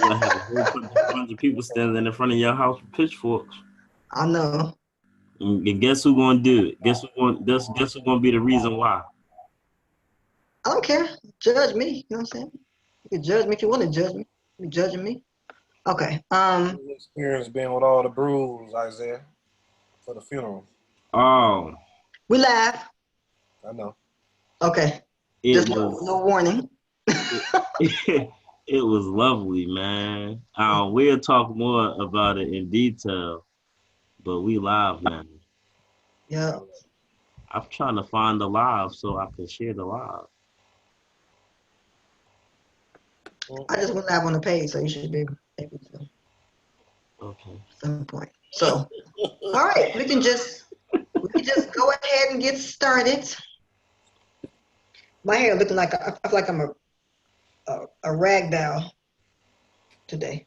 gonna have a whole bunch of people standing in front of your house with pitchforks. I know. And guess who gonna do it? Guess who gonna be the reason why? I don't care. Judge me. You know what I'm saying? You can judge me if you want to judge me. You judging me? Okay. Experience being with all the brews, Isaiah, for the funeral. Oh. We laugh. I know. Okay. Just no warning. It was lovely, man. We'll talk more about it in detail, but we live now. Yeah. I'm trying to find the live so I can share the live. I just went live on the page, so you should be able to. Okay. At some point. So, all right, we can just go ahead and get started. My hair looking like I feel like I'm a rag doll today.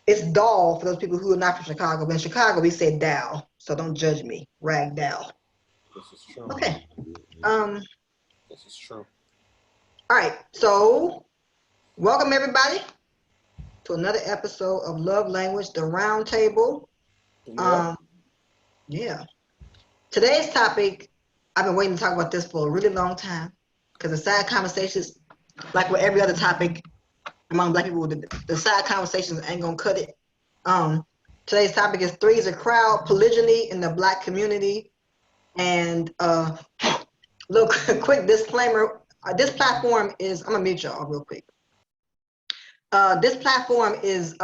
It's doll for those people who are not from Chicago. But in Chicago, we say doll, so don't judge me. Rag doll. This is true. Okay. This is true. All right. So, welcome everybody to another episode of Love Language, the Round Table. Yeah. Today's topic, I've been waiting to talk about this for a really long time because the side conversations, like with every other topic among Black people, the side conversations ain't gonna cut it. Today's topic is Three is a Crowd, Polygyny in the Black community. And look, quick disclaimer, this platform is, I'm gonna mute y'all real quick. This platform is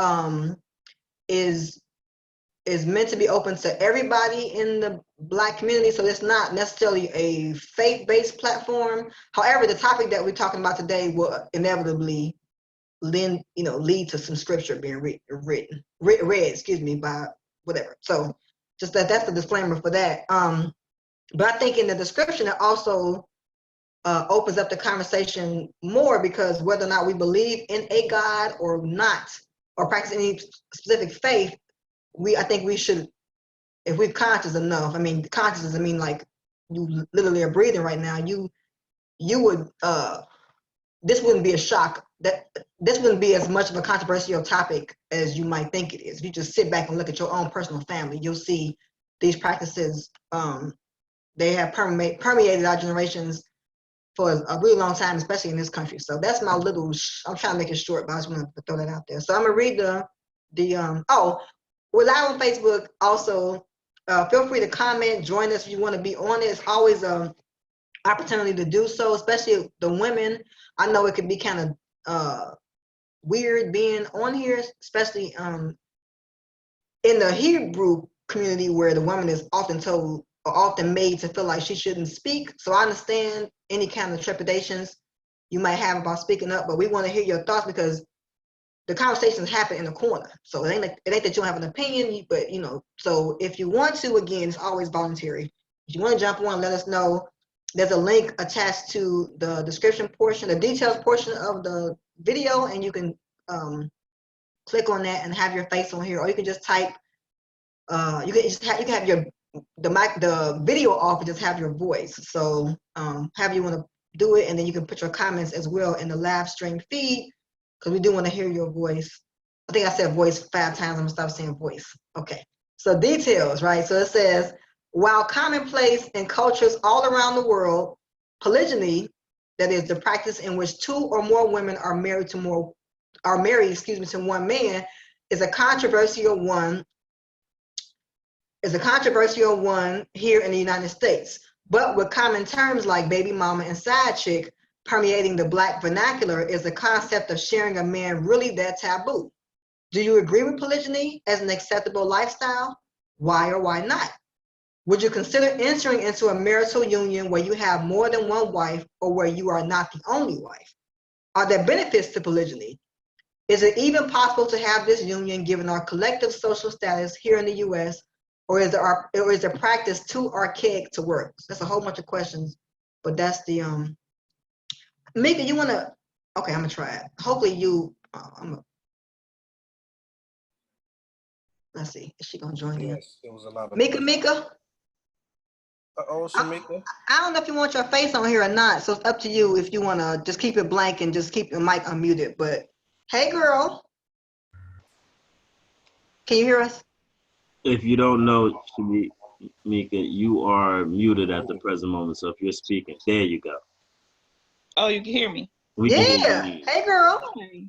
meant to be open to everybody in the Black community, so it's not necessarily a faith-based platform. However, the topic that we're talking about today will inevitably lead to some scripture being read, excuse me, by whatever. So just that's the disclaimer for that. But I think in the description it also opens up the conversation more, because whether or not we believe in a God or not, or practice any specific faith, I think we should, if we're conscious enough, I mean, conscious doesn't mean like you literally are breathing right now, you would, this wouldn't be a shock, that this wouldn't be as much of a controversial topic as you might think it is. If you just sit back and look at your own personal family, you'll see these practices, they have permeated our generations for a really long time, especially in this country. So that's my little, I'm trying to make it short, but I just wanted to throw that out there. So I'm gonna read we're live on Facebook also. Feel free to comment, join us if you want to be on it. It's always an opportunity to do so, especially the women. I know it can be kind of weird being on here, especially in the Hebrew community, where the woman is often told or often made to feel like she shouldn't speak. So I understand any kind of trepidations you might have about speaking up, but we want to hear your thoughts, because the conversations happen in the corner. So it ain't that you don't have an opinion, but so if you want to, again, it's always voluntary. If you want to jump on, let us know. There's a link attached to the description portion, the details portion of the video, and you can click on that and have your face on here, or you can just type. You can have the video off and just have your voice. So however you want to do it, and then you can put your comments as well in the live stream feed, because we do want to hear your voice. I think I said voice 5 times. I'm gonna stop saying voice. Okay. So details, right? So it says, while commonplace in cultures all around the world, polygyny, that is the practice in which 2 or more women are married to one man, is a controversial one here in the United States. But with common terms like baby mama and side chick permeating the Black vernacular, is the concept of sharing a man really that taboo? Do you agree with polygyny as an acceptable lifestyle? Why or why not? Would you consider entering into a marital union where you have more than one wife, or where you are not the only wife? Are there benefits to polygyny? Is it even possible to have this union given our collective social status here in the US, or is the practice too archaic to work? So that's a whole bunch of questions, but that's the Mika, you wanna? Okay, I'm gonna try it. Hopefully you. Let's see. Is she gonna join in? Yes, it was a lot of Mika. Shamika. I don't know if you want your face on here or not, so it's up to you if you wanna just keep it blank and just keep your mic unmuted. But hey, girl. Can you hear us? If you don't know, Shamika, you are muted at the present moment. So if you're speaking, there you go. Oh, you can hear me. We can hear Yeah. you. Hey, girl. Hi.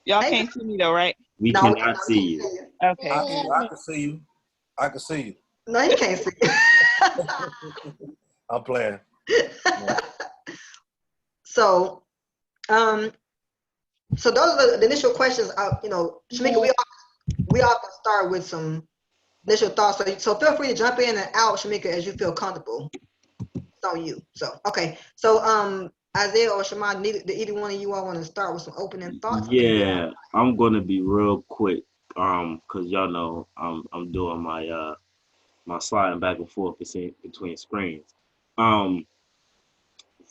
Y'all Hey, girl. can't see me though, right? We No, cannot we see can't you. see you. Okay. I can see you. I can see No, you can't see you. I'm playing. you. So, um, so those are the initial questions. Shamika, we often start with some initial thoughts. So feel free to jump in and out, Shamika, as you feel comfortable. It's on you. So, okay. So, Isaiah or Shema, either one of you all want to start with some opening thoughts? Yeah, I'm gonna be real quick, cause y'all know I'm doing my sliding back and forth between screens. Um,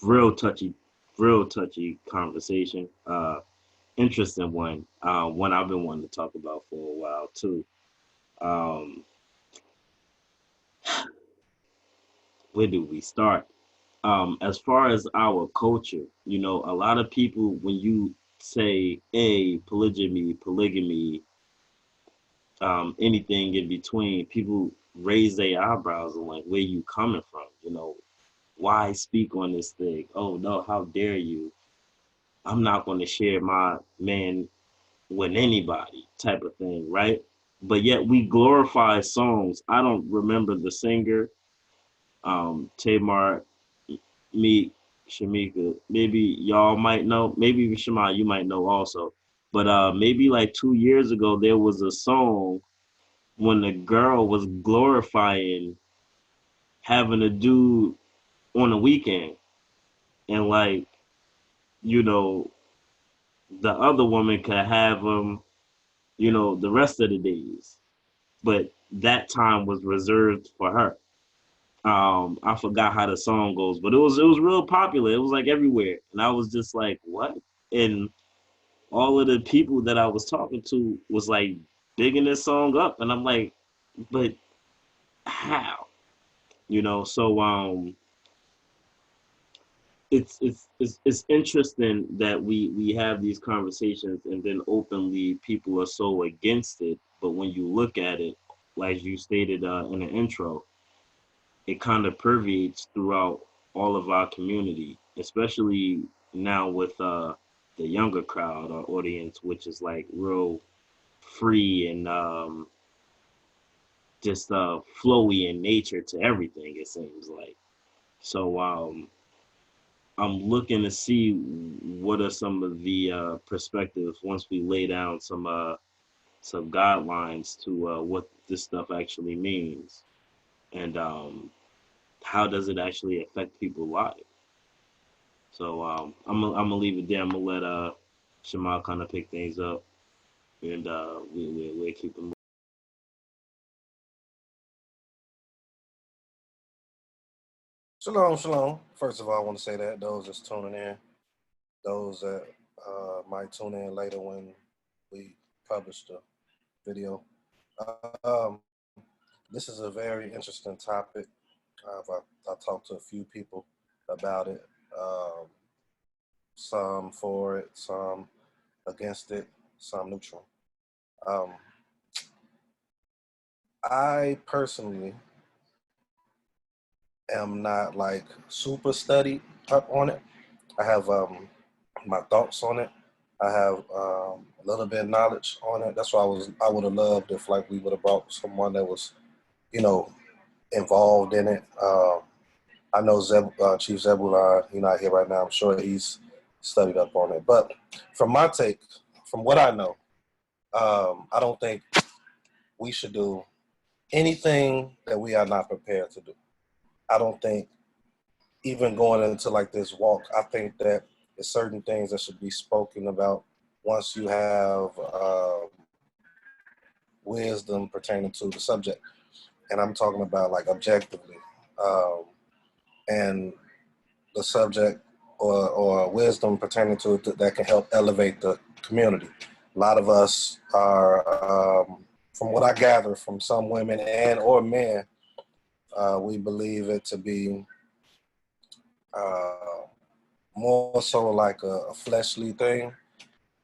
real touchy, real touchy conversation. Interesting one. One I've been wanting to talk about for a while too. Um, where do we start? As far as our culture, a lot of people, when you say a polygamy, anything in between, people raise their eyebrows and like, where you coming from? Why speak on this thing? Oh no, how dare you? I'm not going to share my man with anybody, type of thing, right? But yet we glorify songs. I don't remember the singer, Tamar, me, Shamika. Maybe y'all might know. Maybe Shema, you might know also. But maybe like 2 years ago, there was a song when the girl was glorifying having a dude on the weekend, and like, you know, the other woman could have him, the rest of the days, but that time was reserved for her. I forgot how the song goes, but it was real popular. It was like everywhere, and I was just like, what? And all of the people that I was talking to was like bigging this song up, and I'm like, but how? So it's interesting that we have these conversations, and then openly people are so against it. But when you look at it, like you stated in the intro, it kind of permeates throughout all of our community, especially now with the younger crowd, our audience, which is like real free and just flowy in nature to everything. It seems like. So I'm looking to see what are some of the perspectives once we lay down some guidelines to what this stuff actually means, and how does it actually affect people's lives. So I'm gonna leave it there. I'm gonna let Shamal kind of pick things up, and we keep it moving. Shalom, shalom. First of all, I want to say that those that's tuning in, those that might tune in later when we publish the video. Um, this is a very interesting topic. I talked to a few people about it. Um, some for it, some against it, some neutral. Um, I personally am not like super studied up on it. I have my thoughts on it. I have a little bit of knowledge on it. That's why I would have loved if like we would have brought someone that was, you know, involved in it. I know Chief Zebulon, he's not here right now. I'm sure he's studied up on it. But from my take, from what I know, I don't think we should do anything that we are not prepared to do. I don't think even going into like this walk, I think that there's certain things that should be spoken about once you have wisdom pertaining to the subject. And I'm talking about like objectively. And the subject or wisdom pertaining to it that can help elevate the community. A lot of us are, from what I gather from some women and or men, we believe it to be uh, more so like a fleshly thing.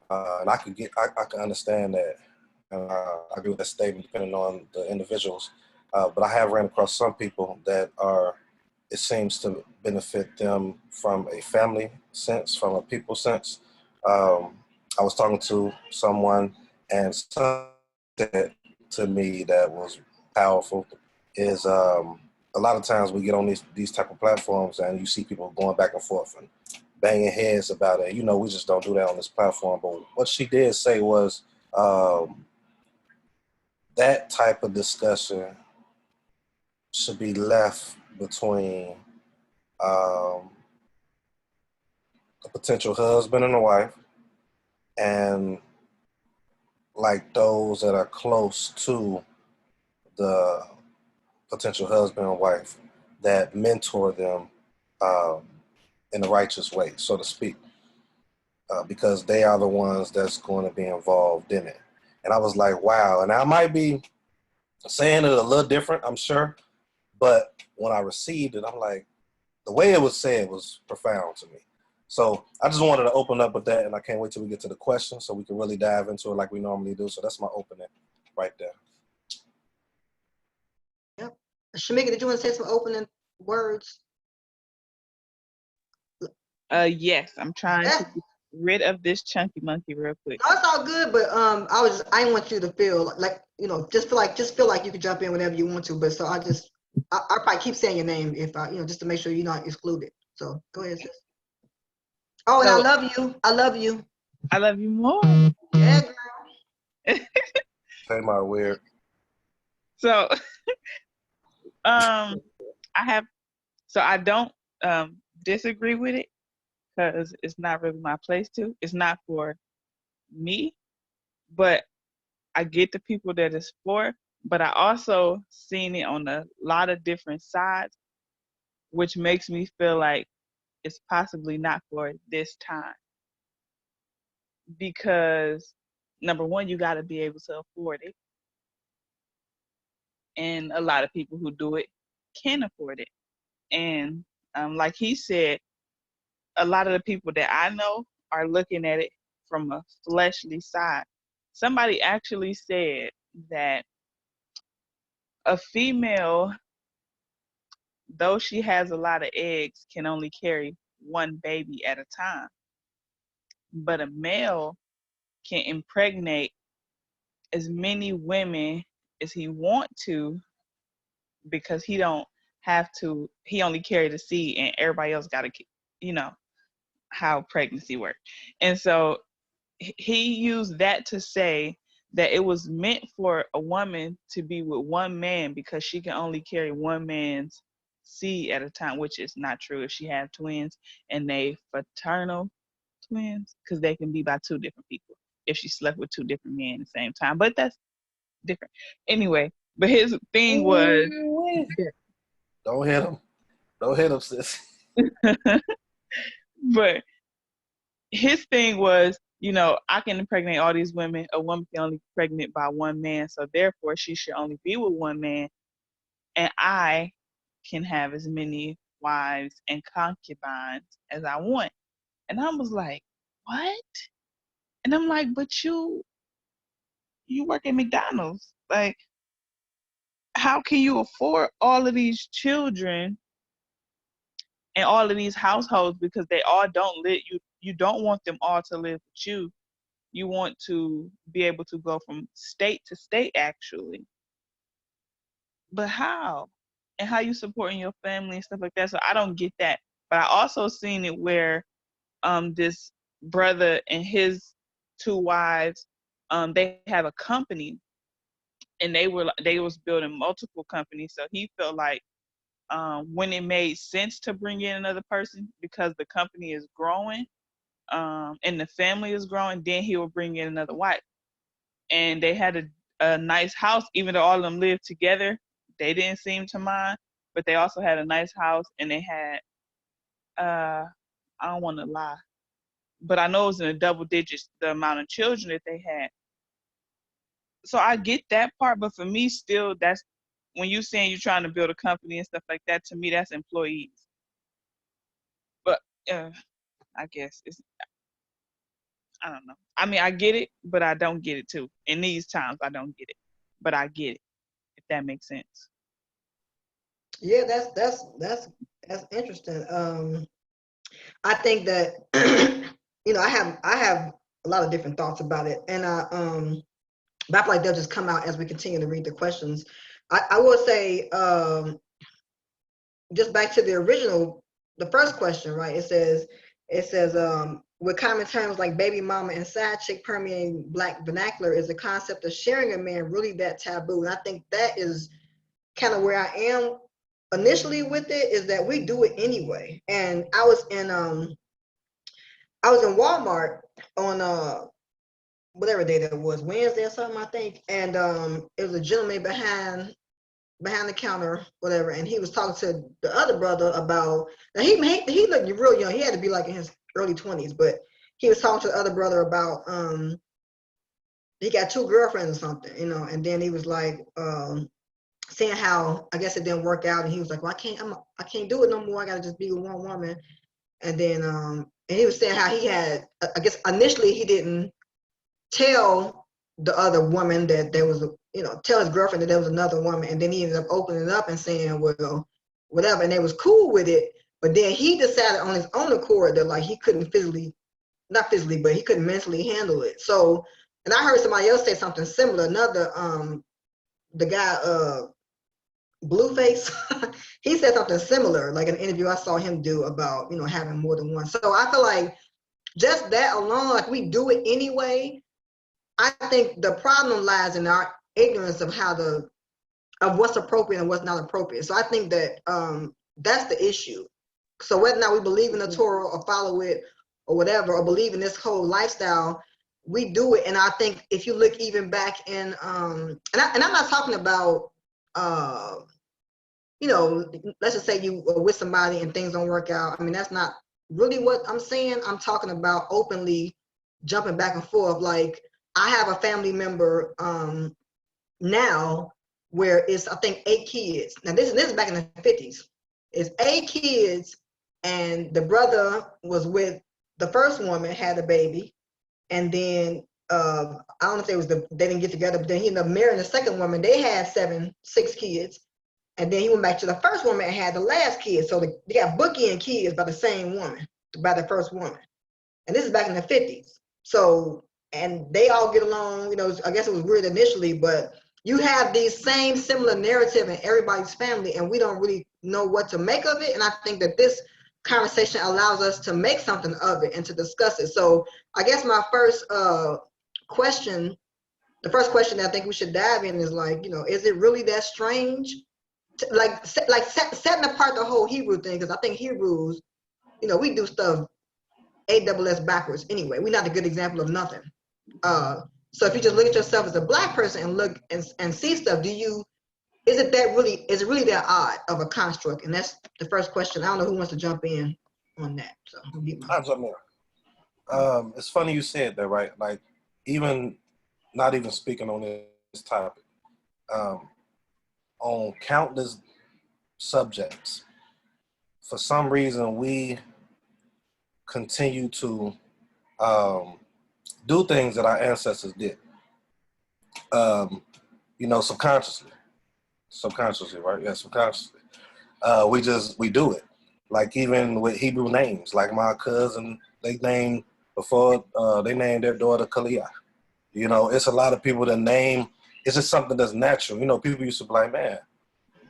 And I can understand that, and I agree with that statement depending on the individuals. But I have ran across some people that it seems to benefit them from a family sense, from a people sense. I was talking to someone, and something that to me that was powerful is a lot of times we get on these type of platforms and you see people going back and forth and banging heads about it. We just don't do that on this platform. But what she did say was um, that type of discussion should be left between um, a potential husband and a wife, and like those that are close to the potential husband and wife that mentor them um, in the righteous way, so to speak, because they are the ones that's going to be involved in it. And I was like, wow. And I might be saying it a little different, I'm sure, but when I received it, I'm like, the way it was said was profound to me. So I just wanted to open up with that, and I can't wait till we get to the questions so we can really dive into it like we normally do. So that's my opening right there. Yep. Shamika, did you want to say some opening words? Yes, I'm trying to get rid of this chunky monkey real quick. No, it's all good, but I didn't want you to feel like just feel like you can jump in whenever you want to. But so I probably keep saying your name if I just to make sure you're not excluded. So go ahead, sis. Oh, and I So love you. I love you. I love you more. Yeah, girl. Say my weird. So I don't disagree with it because it's not really my place to. It's not for me, but I get the people that it's for. But I also seen it on a lot of different sides, which makes me feel like it's possibly not for this time. Because number one, you got to be able to afford it, and a lot of people who do it can afford it. And like he said, a lot of the people that I know are looking at it from a fleshly side. Somebody actually said that a female, though she has a lot of eggs, can only carry one baby at a time. But a male can impregnate as many women as he want to because he don't have to, he only carry the seed and everybody else got to, how pregnancy works. And so he used that to say that it was meant for a woman to be with one man because she can only carry one man's seed at a time, which is not true if she have twins and they fraternal twins, because they can be by two different people if she slept with two different men at the same time. But that's different. Anyway, but his thing was Don't hit him. Don't hit him, sis. but his thing was, I can impregnate all these women. A woman can only be pregnant by one man, so therefore she should only be with one man, and I can have as many wives and concubines as I want. And I was like, what? And I'm like, but you work at McDonald's. Like, how can you afford all of these children and all of these households because they all don't live, you don't want them all to live with you. You want to be able to go from state to state actually. But how? And how you supporting your family and stuff like that. So I don't get that. But I also seen it where this brother and his two wives, they have a company and they was building multiple companies. So he felt like when it made sense to bring in another person because the company is growing and the family is growing, then he will bring in another wife. And they had a nice house, even though all of them lived together. They didn't seem to mind, but they also had a nice house, and they had I don't want to lie, but I know it was in the double digits the amount of children that they had. So I get that part, but for me, still, that's when you saying you're trying to build a company and stuff like that. To me, that's employees. But I guess I don't know. I mean, I get it, but I don't get it too. In these times, I don't get it, but I get it, if that makes sense. Yeah, that's interesting. I think that I have a lot of different thoughts about it, and but I feel like they'll just come out as we continue to read the questions. I will say, just back to the original, the first question, right? It says with common terms like baby mama and side chick permeating Black vernacular, is the concept of sharing a man really that taboo? And I think that is kind of where I am initially with it, is that we do it anyway. And I was in Walmart on whatever day that was, Wednesday or something, I think. And it was a gentleman behind the counter, whatever, and he was talking to the other brother about, now he looked real young. He had to be like in his early 20s, but he was talking to the other brother about he got 2 girlfriends or something, and then he was like saying how I guess it didn't work out, and he was like, well, I can't do it no more. I gotta just be with one woman. And then and he was saying how he had, I guess initially he didn't tell the other woman that there was tell his girlfriend that there was another woman, and then he ended up opening it up and saying, well, whatever, and they was cool with it. But then he decided on his own accord that like he couldn't not physically, but he couldn't mentally handle it. So, and I heard somebody else say something similar. Another the guy Blueface, he said something similar, like an interview I saw him do about having more than one. So I feel like just that alone, like we do it anyway. I think the problem lies in our ignorance of of what's appropriate and what's not appropriate. So I think that that's the issue. So whether or not we believe in the Torah or follow it or whatever, or believe in this whole lifestyle, we do it. And I think if you look even back in, and I'm not talking about, let's just say you are with somebody and things don't work out. I mean, that's not really what I'm saying. I'm talking about openly jumping back and forth. Like, I have a family member now where it's, I think, 8 kids. Now this is back in the 50s. It's 8 kids, and the brother was with the first woman, had a baby, and then I don't know if they didn't get together, but then he ended up marrying the second woman. They had 6 kids, and then he went back to the first woman and had the last kid. So they got bookend kids by the same woman, by the first woman, and this is back in the 50s. So, and they all get along. I guess it was weird initially, but you have these same similar narrative in everybody's family, and we don't really know what to make of it. And I think that this conversation allows us to make something of it and to discuss it. So I guess my first question, the first question that I think we should dive in is like, is it really that strange? Setting apart the whole Hebrew thing, because I think Hebrews, we do stuff ASS backwards anyway. We're not a good example of nothing. So if you just look at yourself as a Black person and look and see stuff, is it really that odd of a construct? And that's the first question. I don't know who wants to jump in on that. So I'll jump in. It's funny you said that, right? Like, not even speaking on this topic, on countless subjects, for some reason we continue to do things that our ancestors did, subconsciously, right? Yeah, subconsciously. We do it. Like, even with Hebrew names, like my cousin, they named their daughter Kaliah. It's a lot of people that name, it's just something that's natural. People used to be like, man,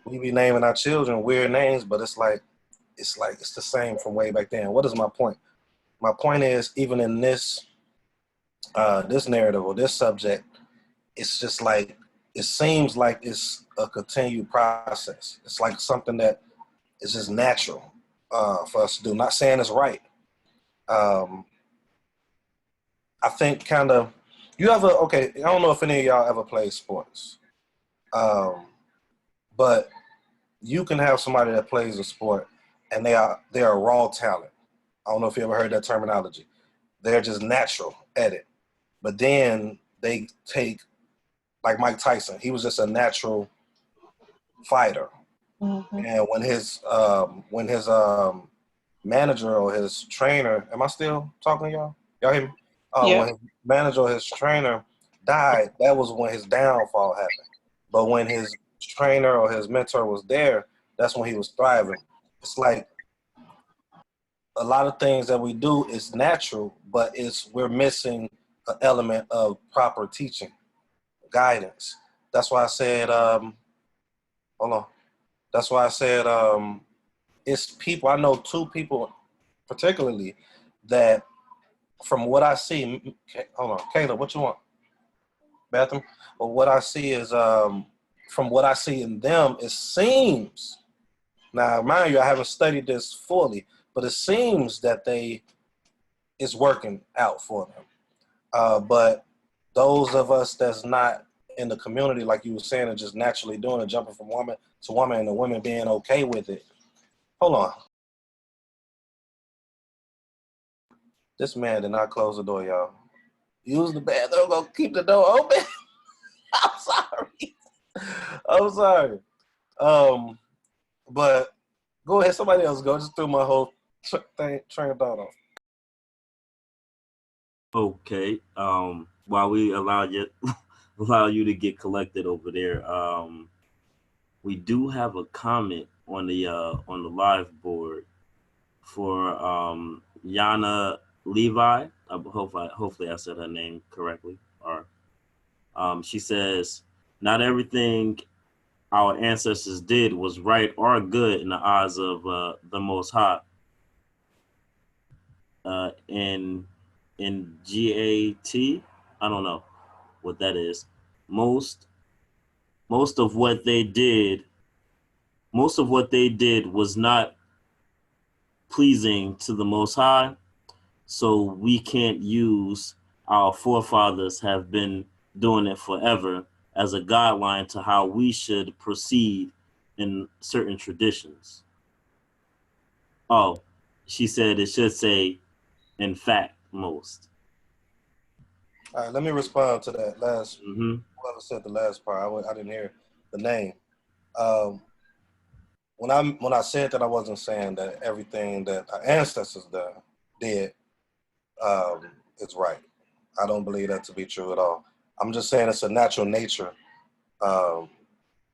we be naming our children weird names, but it's the same from way back then. What is my point? My point is, even in this narrative or this subject, it's just like, it seems like it's a continued process. It's like something that is just natural for us to do. Not saying it's right. I think I don't know if any of y'all ever played sports, but you can have somebody that plays a sport and they are raw talent. I don't know if you ever heard that terminology. They're just natural at it. But then they take, like Mike Tyson, he was just a natural fighter. Mm-hmm. And when his manager or his trainer, am I still talking to y'all? Y'all hear me? When Yep. his manager or his trainer died, that was when his downfall happened. But when his trainer or his mentor was there, that's when he was thriving. It's like a lot of things that we do is natural, but we're missing an element of proper teaching, guidance. That's why I said, hold on. That's why I said, it's people. I know two people particularly that, from what I see, hold on, Caleb, what you want? Bathroom? But what I see is, from what I see in them, it seems, now mind you, I haven't studied this fully, but it seems that it's working out for them. But those of us that's not in the community, like you were saying, and just naturally doing it, jumping from woman to woman, and the women being okay with it. Hold on. This man did not close the door, y'all. Use the bathroom, gonna keep the door open. I'm sorry. I'm sorry. But go ahead, somebody else go. Just threw my whole train of thought off. Okay. While we allow you allow you to get collected over there, we do have a comment on the live board for Yana Levi. Hopefully I said her name correctly. Or she says, "Not everything our ancestors did was right or good in the eyes of the Most High." In GAT, I don't know what that is. Most most of what they did, most of what they did was not pleasing to the Most High, so we can't use our forefathers have been doing it forever as a guideline to how we should proceed in certain traditions. Oh, she said it should say, in fact, most. All right, let me respond to that last. Mm-hmm. Whoever said the last part, I didn't hear the name. Um, when I said that, I wasn't saying that everything that our ancestors did is right. I don't believe that to be true at all. I'm just saying it's a natural nature um,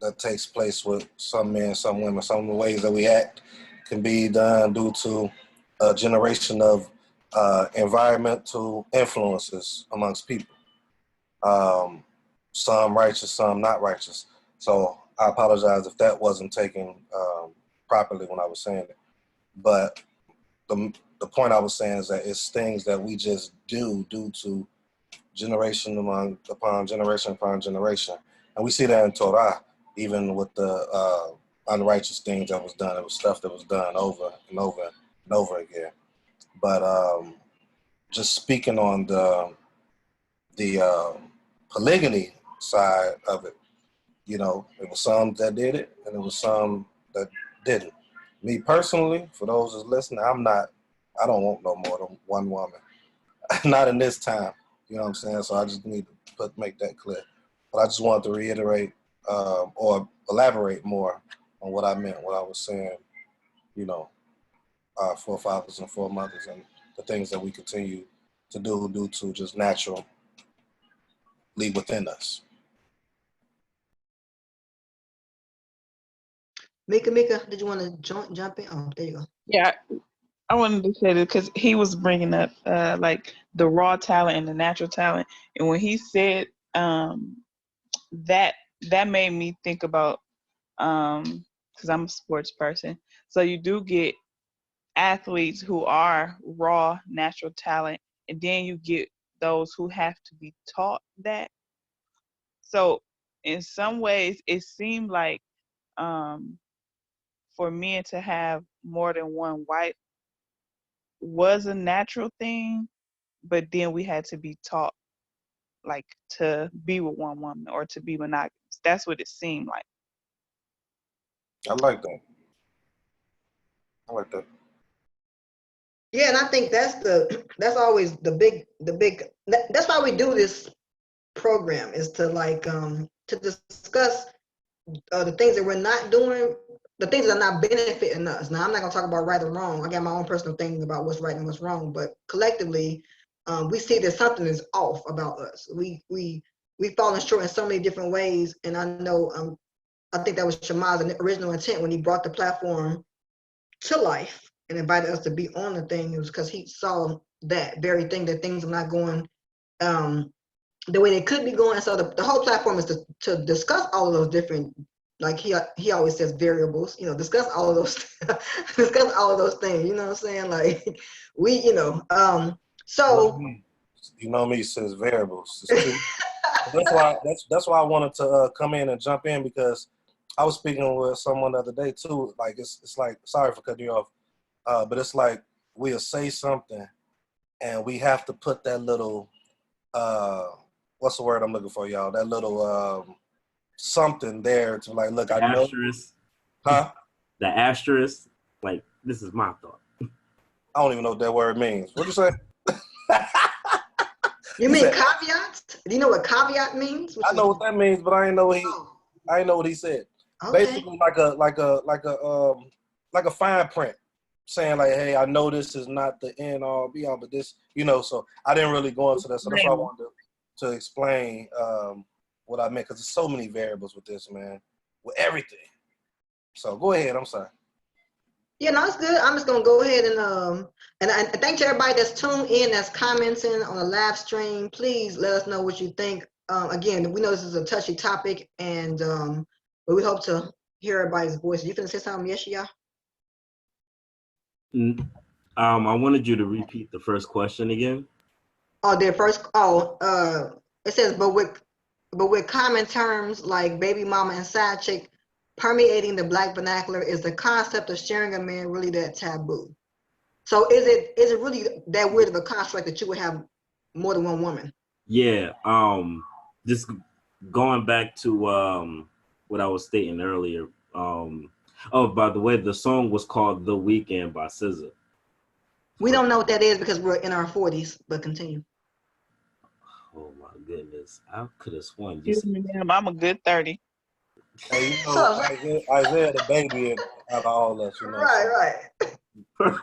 that takes place with some men, some women. Some of the ways that we act can be done due to a generation of environmental influences amongst people. Um, some righteous, some not righteous. So I apologize if that wasn't taken properly when I was saying it. But the point I was saying is that it's things that we just do due to generation upon generation. And we see that in Torah, even with the unrighteous things that was done. It was stuff that was done over and over and over again. But just speaking on the polygyny side of it, it was some that did it, and it was some that didn't. Me personally, for those that's listening, I don't want no more than one woman. Not in this time. You know what I'm saying? So I just need to make that clear. But I just wanted to reiterate or elaborate more on what I meant, what I was saying, our forefathers and foremothers and the things that we continue to do due to just naturally within us. Mika, did you want to jump in? Oh, there you go. Yeah, I wanted to say that because he was bringing up like the raw talent and the natural talent, and when he said that made me think about because I'm a sports person, so you do get athletes who are raw natural talent, and then you get those who have to be taught that. So in some ways, it seemed like um, for men to have more than one wife was a natural thing, but then we had to be taught like to be with one woman or to be monogamous. That's what it seemed like. I like that. I like that. Yeah, and I think that's always the big that's why we do this program, is to to discuss the things that we're not doing, the things that are not benefiting us. Now, I'm not gonna talk about right or wrong. I got my own personal things about what's right and what's wrong, but collectively, we see that something is off about us. We've fallen short in so many different ways, and I know I think that was Shamad's original intent when he brought the platform to life and invited us to be on the thing. It was because he saw that very thing, that things are not going the way they could be going. So the whole platform is to discuss all of those different, like he always says, variables. You know, discuss all of those, discuss all of those things. You know what I'm saying? Like so. You know me, says variables. It's true. That's why I wanted to come in and jump in, because I was speaking with someone the other day too. Like it's like, sorry for cutting you off, but it's like we'll say something and we have to put that little what's the word I'm looking for, y'all? That little something there to like, look, The I know, asterisk. huh? The asterisk. Like, this is my thought. I don't even know what that word means. What'd you say? You mean caveats? Do you know what caveat means? I know what that means, but I ain't know what he said. Okay. Basically, like a fine print, saying like, hey, I know this is not the end all be all, but this, So I didn't really go into that. So that's why I wanted to explain what I meant, because there's so many variables with this, man, with everything. So go ahead. I'm sorry. Yeah, no, it's good. I'm just gonna go ahead and I thank to everybody that's tuned in, that's commenting on the live stream. Please let us know what you think. Again, we know this is a touchy topic, and but we hope to hear everybody's voice. You finna say something, Yeshia? I wanted you to repeat the first question again. Oh, their first. It says, but with common terms like baby mama and side chick, permeating the Black vernacular, is the concept of sharing a man really that taboo? So is it really that weird of a construct that you would have more than one woman? Yeah. Just going back to what I was stating earlier. Oh, by the way, the song was called "The Weekend" by SZA. We don't know what that is because we're in our 40s, but continue. Oh my goodness, I could have sworn. Excuse me, ma'am, I'm a good 30. Hey, Isaiah the baby out of all us, Right. All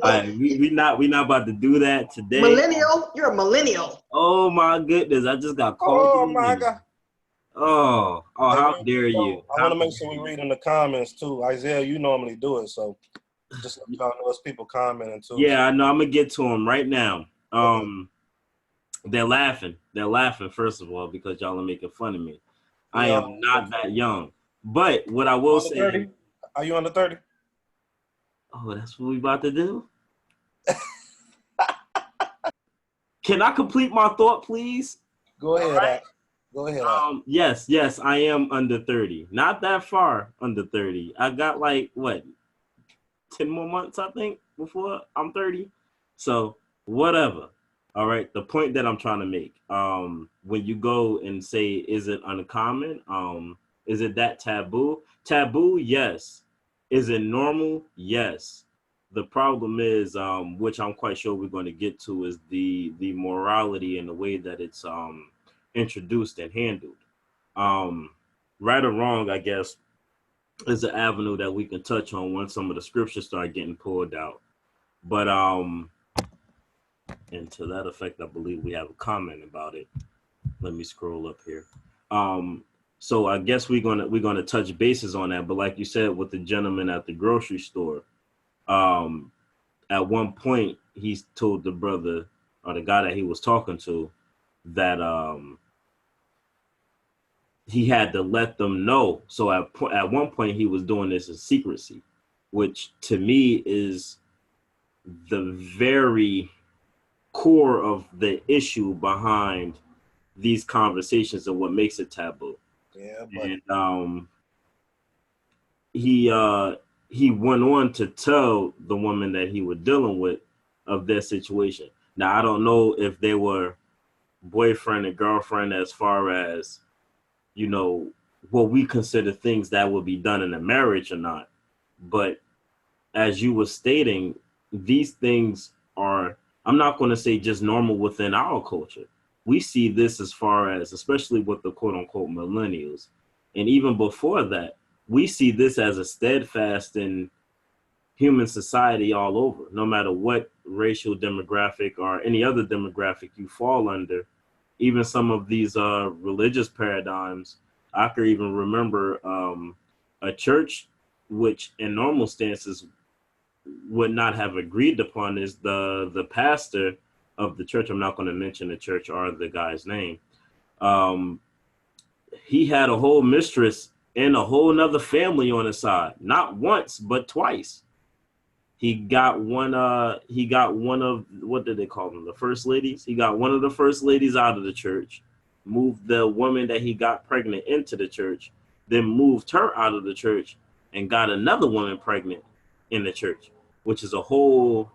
right, we not about to do that today. Millennial, you're a millennial. Oh my goodness, I just got called. Oh my God. Oh, Hey, how dare you? I want to make sure we read in the comments too. Isaiah, you normally do it, so just let y'all know it's people commenting too. Yeah, I know. I'm gonna get to them right now. They're laughing. First of all, because y'all are making fun of me. I am not that young. But what I will say, 30? Are you under 30? Oh, that's what we about to do? Can I complete my thought, please? Go ahead. Right. Go ahead. Yes, I am under 30. Not that far under 30. I got like, 10 more months, I think, before I'm 30. So, whatever. All right, the point that I'm trying to make, when you go and say, is it uncommon? Is it that taboo? Taboo, yes. Is it normal? Yes. The problem is, which I'm quite sure we're going to get to, is the morality and the way that it's introduced and handled. Right or wrong, I guess, is an avenue that we can touch on once some of the scriptures start getting pulled out. But and to that effect, I believe we have a comment about it. Let me scroll up here. So I guess we're gonna touch bases on that. But like you said, with the gentleman at the grocery store, at one point he told the brother or the guy that he was talking to that he had to let them know. So at one point he was doing this in secrecy, which to me is the very core of the issue behind these conversations and what makes it taboo. Yeah, but and he went on to tell the woman that he was dealing with of their situation. Now I don't know if they were boyfriend and girlfriend as far as, what we consider things that would be done in a marriage or not. But as you were stating, these things are, I'm not going to say just normal within our culture. We see this as far as, especially with the quote unquote millennials. And even before that, we see this as a steadfast and human society all over, no matter what racial demographic or any other demographic you fall under. Even some of these religious paradigms, I could even remember a church which in normal stances would not have agreed upon is the pastor of the church. I'm not going to mention the church or the guy's name. Um, he had a whole mistress and a whole nother family on his side, not once but twice. He got one of, what did they call them, the first ladies. He got one of the first ladies out of the church, moved the woman that he got pregnant into the church, then moved her out of the church and got another woman pregnant in the church, which is a whole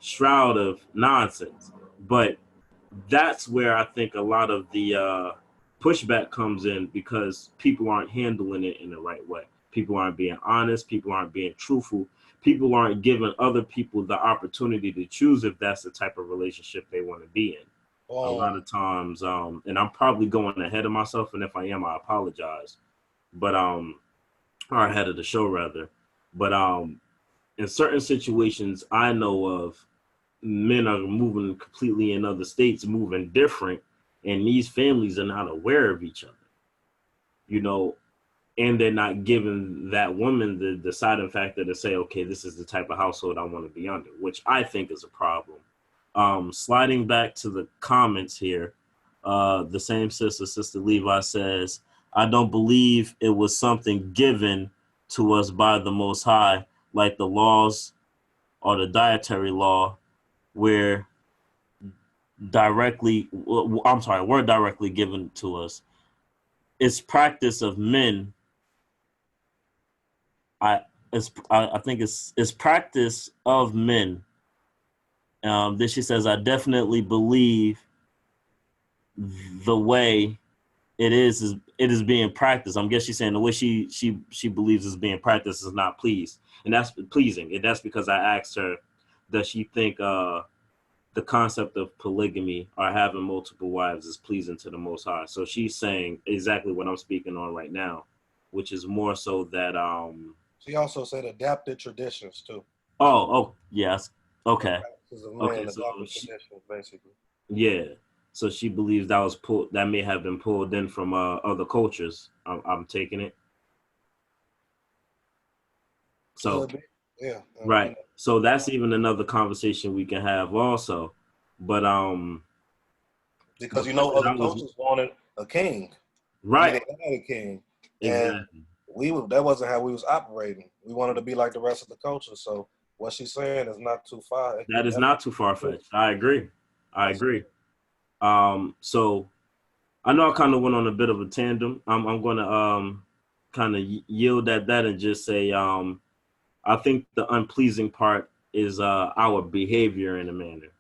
shroud of nonsense. But that's where I think a lot of the pushback comes in, because people aren't handling it in the right way. People aren't being honest. People aren't being truthful. People aren't giving other people the opportunity to choose if that's the type of relationship they want to be in. A lot of times, and I'm probably going ahead of myself, and if I am, I apologize. But or ahead of the show rather. But in certain situations, I know of, men are moving completely in other states, moving different, and these families are not aware of each other, you know, and they're not giving that woman the deciding factor to say, okay, this is the type of household I want to be under, which I think is a problem. Sliding back to the comments here, the same Sister Levi says, I don't believe it was something given to us by the Most High, like the laws or the dietary law, where were directly given to us. It's practice of men. I think it's practice of men. Then she says, I definitely believe the way it is being practiced. I guess she's saying the way she believes is being practiced is not pleased, and that's pleasing. And that's because I asked her, does she think the concept of polygamy or having multiple wives is pleasing to the Most High? So she's saying exactly what I'm speaking on right now, which is more so that She also said adapted traditions too. Oh, yes. Okay. Okay. So traditions, basically. Yeah. So she believes that may have been pulled in from other cultures. I'm taking it. So yeah. Right. So that's even another conversation we can have also. But because other cultures wanted a king. Right. I mean, they had a king. Exactly. And that wasn't how we was operating. We wanted to be like the rest of the culture. So what she's saying is not too far. That is not too far-fetched. I agree. So I know I kind of went on a bit of a tandem. I'm going to kind of yield at that and just say I think the unpleasing part is our behavior in a manner.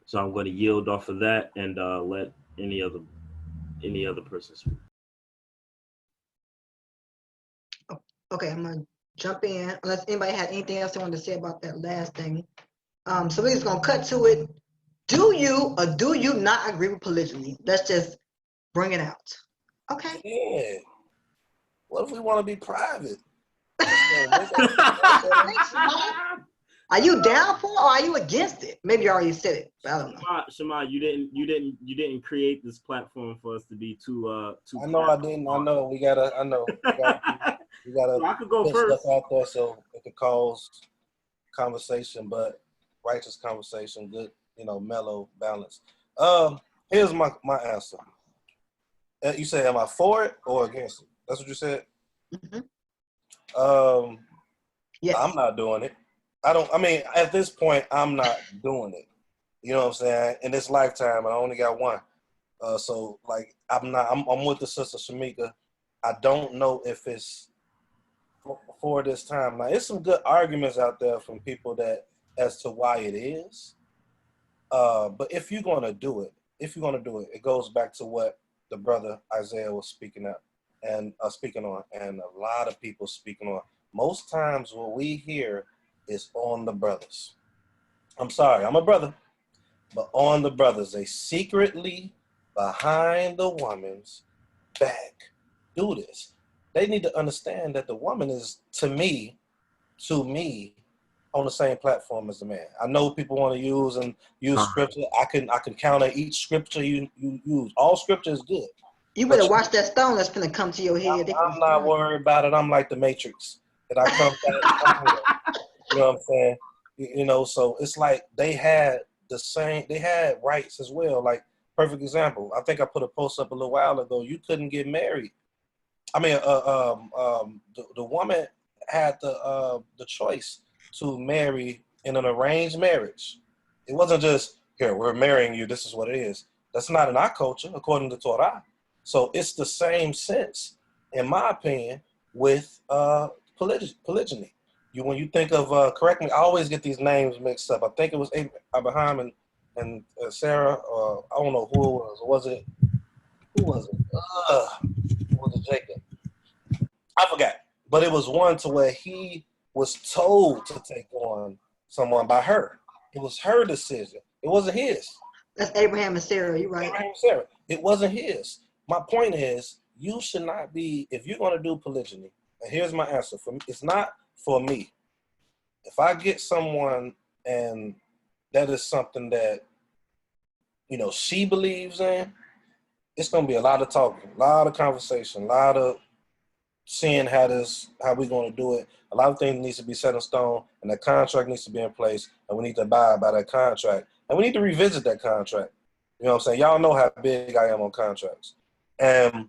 So I'm going to yield off of that and let any other person speak. Okay, I'm gonna jump in unless anybody had anything else they wanted to say about that last thing. So we're just gonna cut to it. Do you or do you not agree with polygyny? Let's just bring it out. Okay. Yeah. What if we want to be private? Are you down for it or are you against it? Maybe you already said it, but I don't know. Shema, you didn't create this platform for us to be too. I know I didn't. I know we gotta. I know we gotta. I could go put first. Stuff out there so it could cause conversation, but righteous conversation, good, mellow, balance. Here's my answer. You say, am I for it or against it? That's what you said. Mm-hmm. Yes. I'm not doing it. I mean, at this point, I'm not doing it. You know what I'm saying? In this lifetime, I only got one. So like, I'm with the sister Shamika. I don't know if it's for this time. Now, there's some good arguments out there from people as to why it is. But if you're gonna do it, it goes back to what the brother Isaiah was speaking on, and a lot of people speaking on. Most times, what we hear is on the brothers. I'm sorry, I'm a brother, but on the brothers, they secretly behind the woman's back do this. They need to understand that the woman is, to me, to me on the same platform as the man. I know people want to use scripture. I can counter each scripture you use. All scripture is good. You better watch that stone that's gonna come to your head. I'm not worried about it. I'm like the Matrix. And I come back. You know what I'm saying? You know, so it's like they had rights as well. Like, perfect example. I think I put a post up a little while ago. You couldn't get married. I mean, the woman had the choice to marry in an arranged marriage. It wasn't just, here, we're marrying you, this is what it is. That's not in our culture, according to Torah. So it's the same sense, in my opinion, with polygyny. When you think of, correct me, I always get these names mixed up. I think it was Abraham and Sarah, I don't know who it was. Who was it? Was it Jacob? I forgot. But it was one to where he was told to take on someone by her. It was her decision. It wasn't his. That's Abraham and Sarah. You're right. Abraham and Sarah. It wasn't his. My point is, you should not be, if you're going to do polygyny, and here's my answer. It's not for me. If I get someone and that is something that, you know, she believes in, it's going to be a lot of talking, a lot of conversation, a lot of seeing how we're going to do it. A lot of things needs to be set in stone, and the contract needs to be in place, and we need to abide by that contract. And we need to revisit that contract. You know what I'm saying? Y'all know how big I am on contracts. And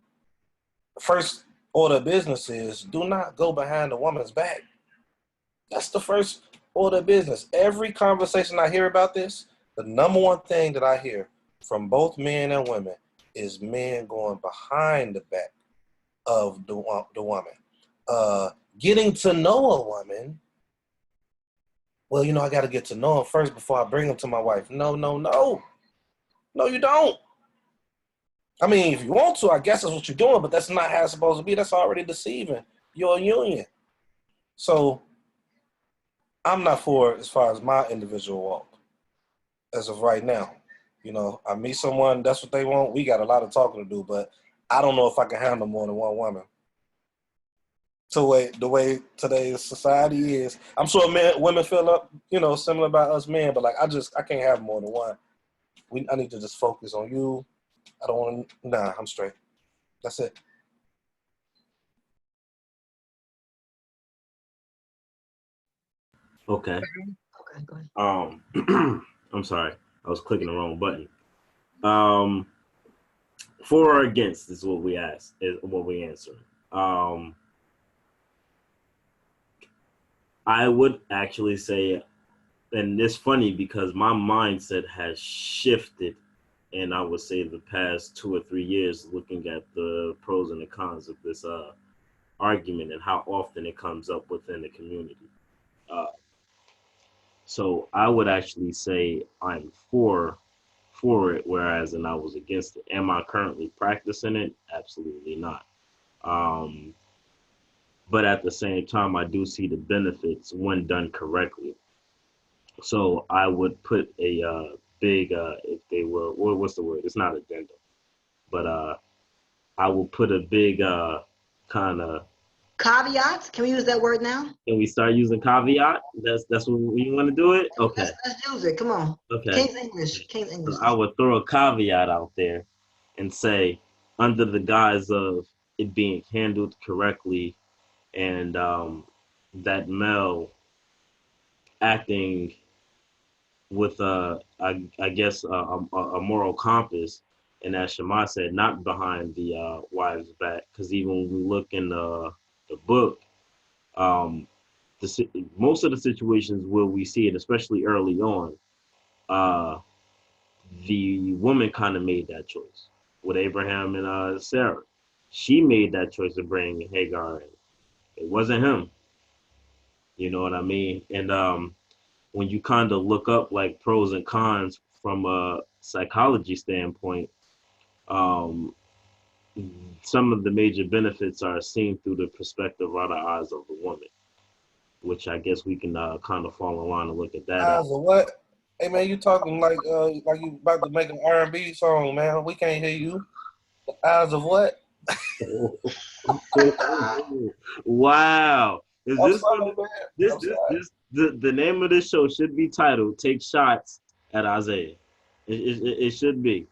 the first order of business is, do not go behind a woman's back. That's the first order of business. Every conversation I hear about this, the number one thing that I hear from both men and women is men going behind the back of the woman. Getting to know a woman, well, you know, I got to get to know him first before I bring him to my wife. No, you don't. I mean, if you want to, I guess that's what you're doing, but that's not how it's supposed to be. That's already deceiving your union. So I'm not for it as far as my individual walk as of right now. You know, I meet someone, that's what they want. We got a lot of talking to do, but I don't know if I can handle more than one woman. So the way today's society is, I'm sure women feel up, you know, similar about us men, but like I can't have more than one. I need to just focus on you. I don't want to. Nah, I'm straight. That's it. Okay. Okay, go ahead. I'm sorry, I was clicking the wrong button. For or against is what we asked, is what we answer. I would actually say, and it's funny because my mindset has shifted, and I would say the past 2 or 3 years, looking at the pros and the cons of this argument and how often it comes up within the community. So I would actually say I'm for it, whereas and I was against it. Am I currently practicing it? Absolutely not. But at the same time, I do see the benefits when done correctly. So I would put a big, if they were, what's the word? It's not addendum, but I will put a big kind of Caveats? Can we use that word now? Can we start using caveat? That's what we want to do it? Okay. Let's use it. Come on. Okay. King's English. So I would throw a caveat out there and say, under the guise of it being handled correctly and that male acting with I guess a moral compass, and as Shema said, not behind the wife's back, because even when we look in the book, most of the situations where we see it, especially early on, the woman kind of made that choice with Abraham and Sarah. She made that choice to bring Hagar in. It wasn't him. You know what I mean? And when you kind of look up like pros and cons from a psychology standpoint, some of the major benefits are seen through the perspective or the eyes of the woman, which I guess we can kind of fall in line and look at that. Eyes of what? Hey man, you talking like you about to make an R&B song, man. We can't hear you. The eyes of what? Wow. Is I'm this sorry, gonna man. this I'm this sorry. this the name of this show should be titled "Take Shots at Isaiah." It should be.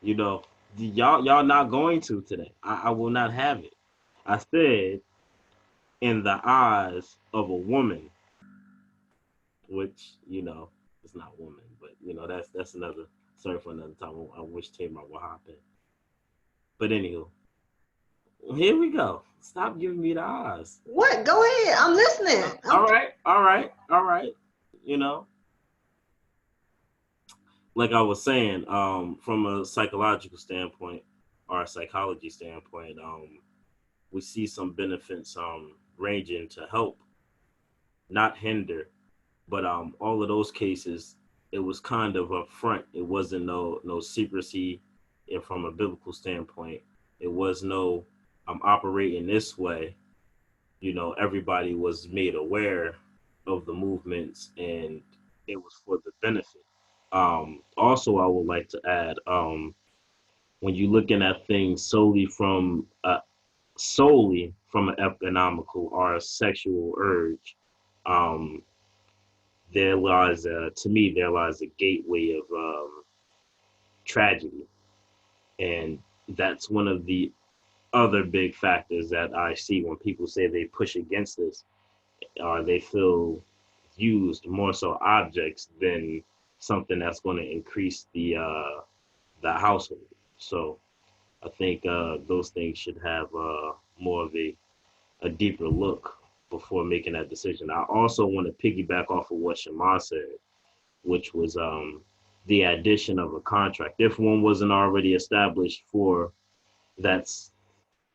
You know, y'all not going to today. I will not have it. I said in the eyes of a woman, which is not woman, but that's another story for another time. I wish Tamar would hop in. But anywho, here we go. Stop giving me the eyes. What? Go ahead. I'm listening. All right, all right, all right. You know, like I was saying, from a psychological standpoint or a psychology standpoint, we see some benefits ranging to help, not hinder. But all of those cases, it was kind of up front. It wasn't no secrecy, and from a biblical standpoint, it was no I'm operating this way. Everybody was made aware of the movements, and it was for the benefit. Also, I would like to add, when you're looking at things solely from an economical or a sexual urge, um, to me, there lies a gateway of tragedy, and that's one of the other big factors that I see when people say they push against this, or they feel used more so objects than something that's going to increase the household. So I think those things should have more of a deeper look before making that decision. I also want to piggyback off of what Shema said, which was the addition of a contract. If one wasn't already established for that's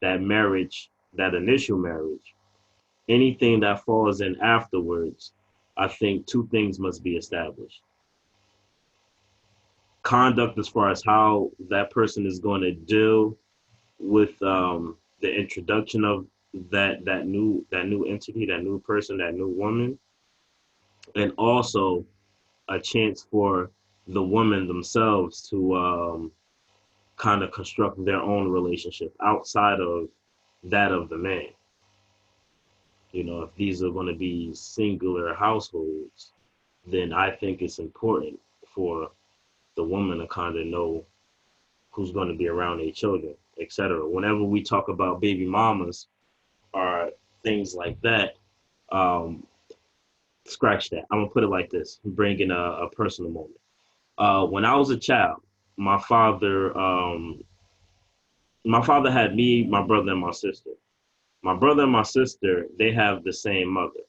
that marriage, that initial marriage, anything that falls in afterwards, I think two things must be established. Conduct as far as how that person is going to deal with the introduction of that new entity, that new person, that new woman, and also a chance for the women themselves to kind of construct their own relationship outside of that of the man. If these are going to be singular households, then I think it's important for the woman to kind of know who's going to be around their children, etc. Whenever we talk about baby mamas or things like that, um, scratch that. I'm gonna put it like this: bring in a personal moment. When I was a child, my father, my father had me, my brother, and my sister. My brother and my sister, they have the same mother.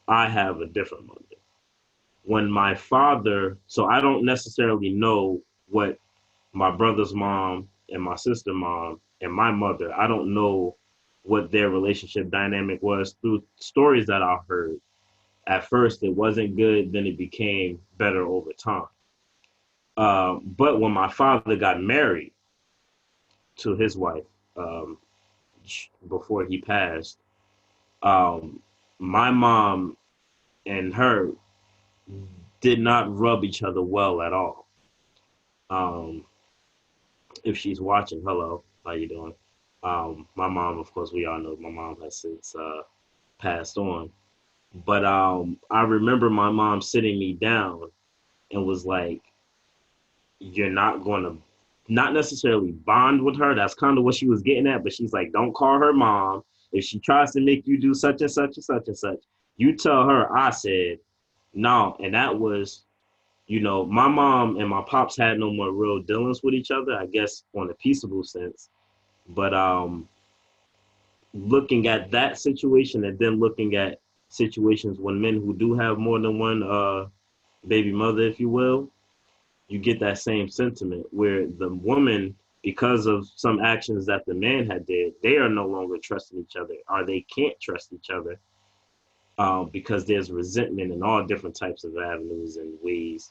I have a different mother. When my father, so I don't necessarily know what my brother's mom and my sister mom and my mother, I don't know what their relationship dynamic was through stories that I heard. At first, it wasn't good, then it became better over time. But when my father got married to his wife, um, before he passed, um, my mom and her did not rub each other well at all. Um, if she's watching, hello, how you doing? My mom, of course, we all know my mom has since passed on. But I remember my mom sitting me down and was like, "You're not going to, not necessarily bond with her." That's kind of what she was getting at. But she's like, "Don't call her mom. If she tries to make you do such and such and such and such, you tell her I said no." And that was, my mom and my pops had no more real dealings with each other, I guess, on a peaceable sense. But looking at that situation and then looking at situations when men who do have more than one baby mother, if you will, you get that same sentiment where the woman, because of some actions that the man had did, they are no longer trusting each other, or they can't trust each other, because there's resentment in all different types of avenues and ways.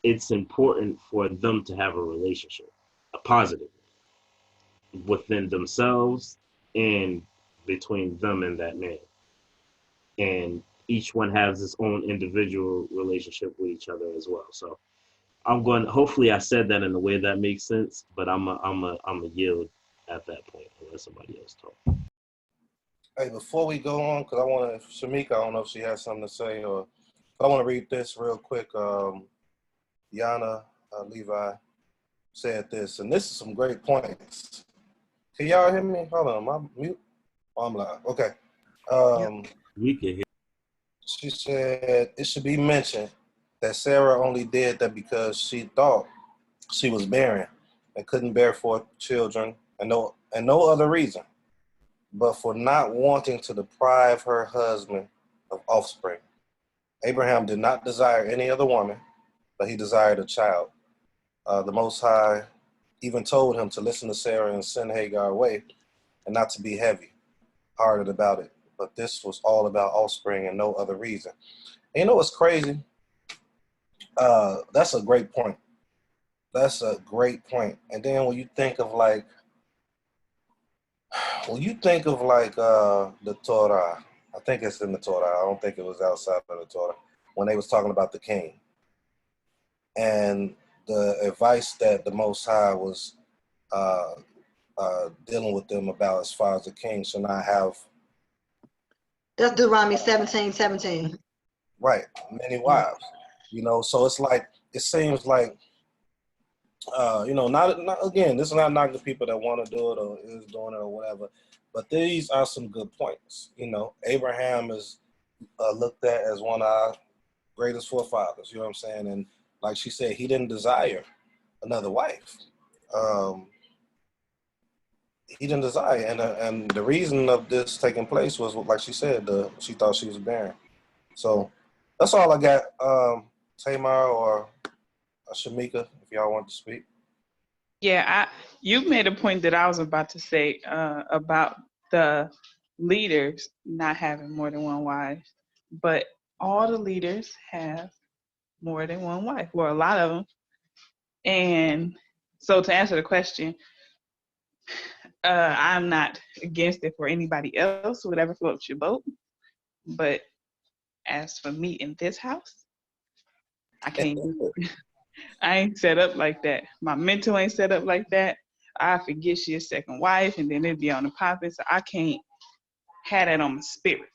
It's important for them to have a relationship, a positive, within themselves and between them and that man. And each one has its own individual relationship with each other as well. So hopefully I said that in a way that makes sense, but I'm a yield at that point and let somebody else talk. Hey, before we go on, because I want to, Shamika, I don't know if she has something to say, or but I want to read this real quick. Yana Levi said this, and this is some great points. Can y'all hear me? Hold on, am I mute? Oh, I'm live. Okay. Yep. We can hear. She said it should be mentioned that Sarah only did that because she thought she was barren and couldn't bear forth children, and no other reason, but for not wanting to deprive her husband of offspring. Abraham did not desire any other woman, but he desired a child. The Most High even told him to listen to Sarah and send Hagar away and not to be hearted about it. But this was all about offspring and no other reason. And you know what's crazy? That's a great point. That's a great point. And then when you think of like the Torah, I think it's in the Torah. I don't think it was outside of the Torah when they was talking about the king and the advice that the Most High was dealing with them about as far as the king should not have That's Deuteronomy 17:17. right many wives. You know, so it's like it seems like not again. This is not knocking the people that want to do it or is doing it or whatever. But these are some good points. You know, Abraham is looked at as one of our greatest forefathers. You know what I'm saying? And like she said, he didn't desire another wife. He didn't desire, and the reason of this taking place was, like she said, she thought she was barren. So that's all I got. Tamar or Shamika, if y'all want to speak. Yeah, you made a point that I was about to say about the leaders not having more than one wife, but all the leaders have more than one wife, or a lot of them. And so to answer the question, I'm not against it for anybody else, whatever floats your boat. But as for me in this house, I can't do it. I ain't set up like that. My mental ain't set up like that. I forget she a second wife, and then it'd be on the popping. So I can't have that on my spirit.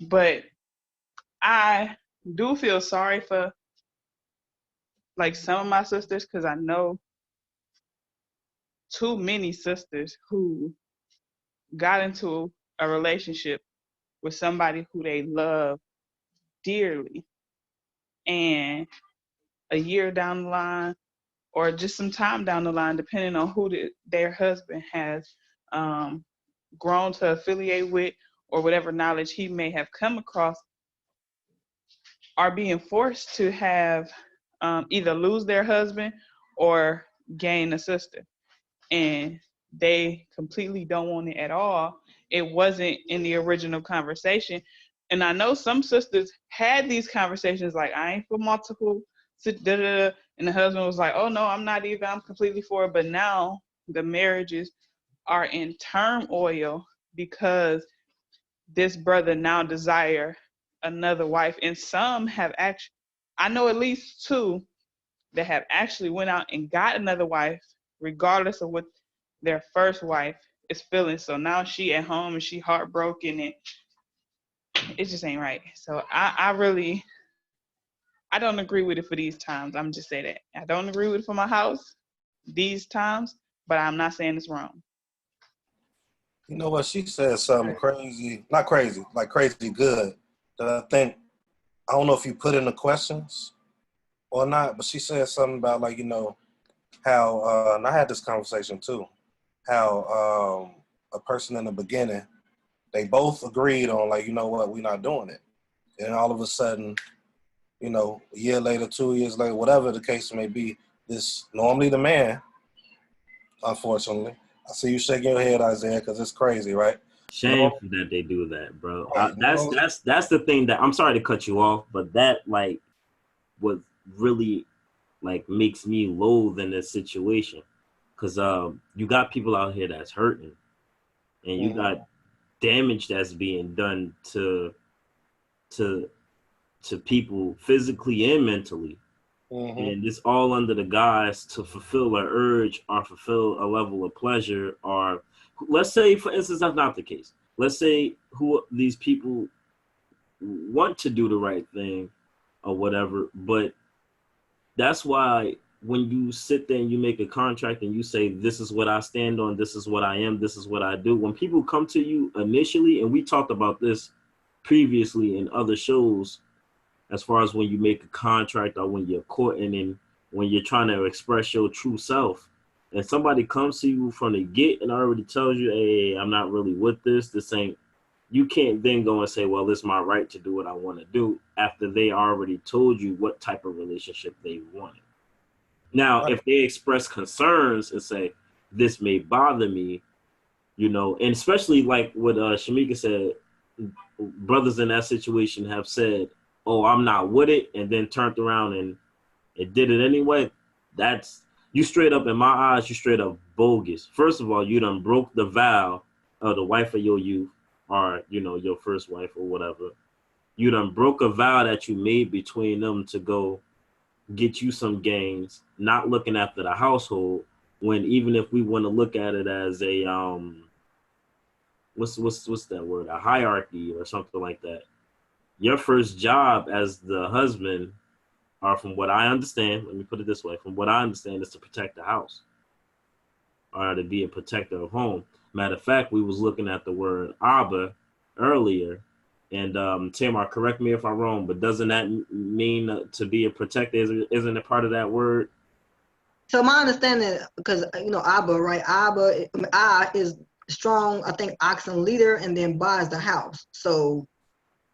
But I do feel sorry for like some of my sisters, because I know too many sisters who got into a relationship with somebody who they love dearly, and a year down the line or just some time down the line, depending on who their husband has grown to affiliate with or whatever knowledge he may have come across, are being forced to have either lose their husband or gain a sister. And they completely don't want it at all. It wasn't in the original conversation. And I know some sisters had these conversations like, I ain't for multiple, and the husband was like, oh no, I'm not either, I'm completely for it. But now the marriages are in turmoil because this brother now desire another wife. And some have actually, I know at least two that have actually went out and got another wife, regardless of what their first wife is feeling. So now she at home and she heartbroken, and it just ain't right. So I don't agree with it for these times. I'm just say that. I don't agree with it for my house these times, but I'm not saying it's wrong. You know what? She said something crazy, not crazy, like crazy good, that I think, I don't know if you put in the questions or not, but she said something about like, how, and I had this conversation too, how a person in the beginning, they both agreed on like, you know what, we're not doing it. And all of a sudden, a year later, 2 years later, whatever the case may be, this normally the man, unfortunately. I see you shaking your head, Isaiah, because it's crazy, right? Shameful that they do that, bro. Right. That's the thing that I'm sorry to cut you off, but that like was really like makes me loathe in this situation, because you got people out here that's hurting, and you got damage that's being done to people physically and mentally. And it's all under the guise to fulfill an urge or fulfill a level of pleasure or let's say, for instance, that's not the case. Let's say who these people want to do the right thing or whatever, but that's why when you sit there and you make a contract and you say, this is what I stand on, this is what I am, this is what I do. When people come to you initially, and we talked about this previously in other shows, as far as when you make a contract or when you're courting and when you're trying to express your true self, and somebody comes to you from the get and already tells you, hey, I'm not really with this ain't, you can't then go and say, well, it's my right to do what I want to do after they already told you what type of relationship they wanted. Now, Right. if they express concerns and say, this may bother me, and especially like what Shamika said, brothers in that situation have said, oh, I'm not with it, and then turned around and it did it anyway. That's, you straight up, in my eyes, you straight up bogus. First of all, you done broke the vow of the wife of your youth, or, your first wife or whatever. You done broke a vow that you made between them to go get you some gains, not looking after the household, when even if we want to look at it as a what's that word, a hierarchy or something like that, your first job as the husband, or from what I understand, let me put it this way, from what I understand, is to protect the house, or to be a protector of home. Matter of fact, we was looking at the word Abba earlier, and Tamar, correct me if I'm wrong, but doesn't that mean to be a protector? Isn't it part of that word? So my understanding, because Abba, right? Abba, I is strong. I think oxen leader, and then Ba is the house. So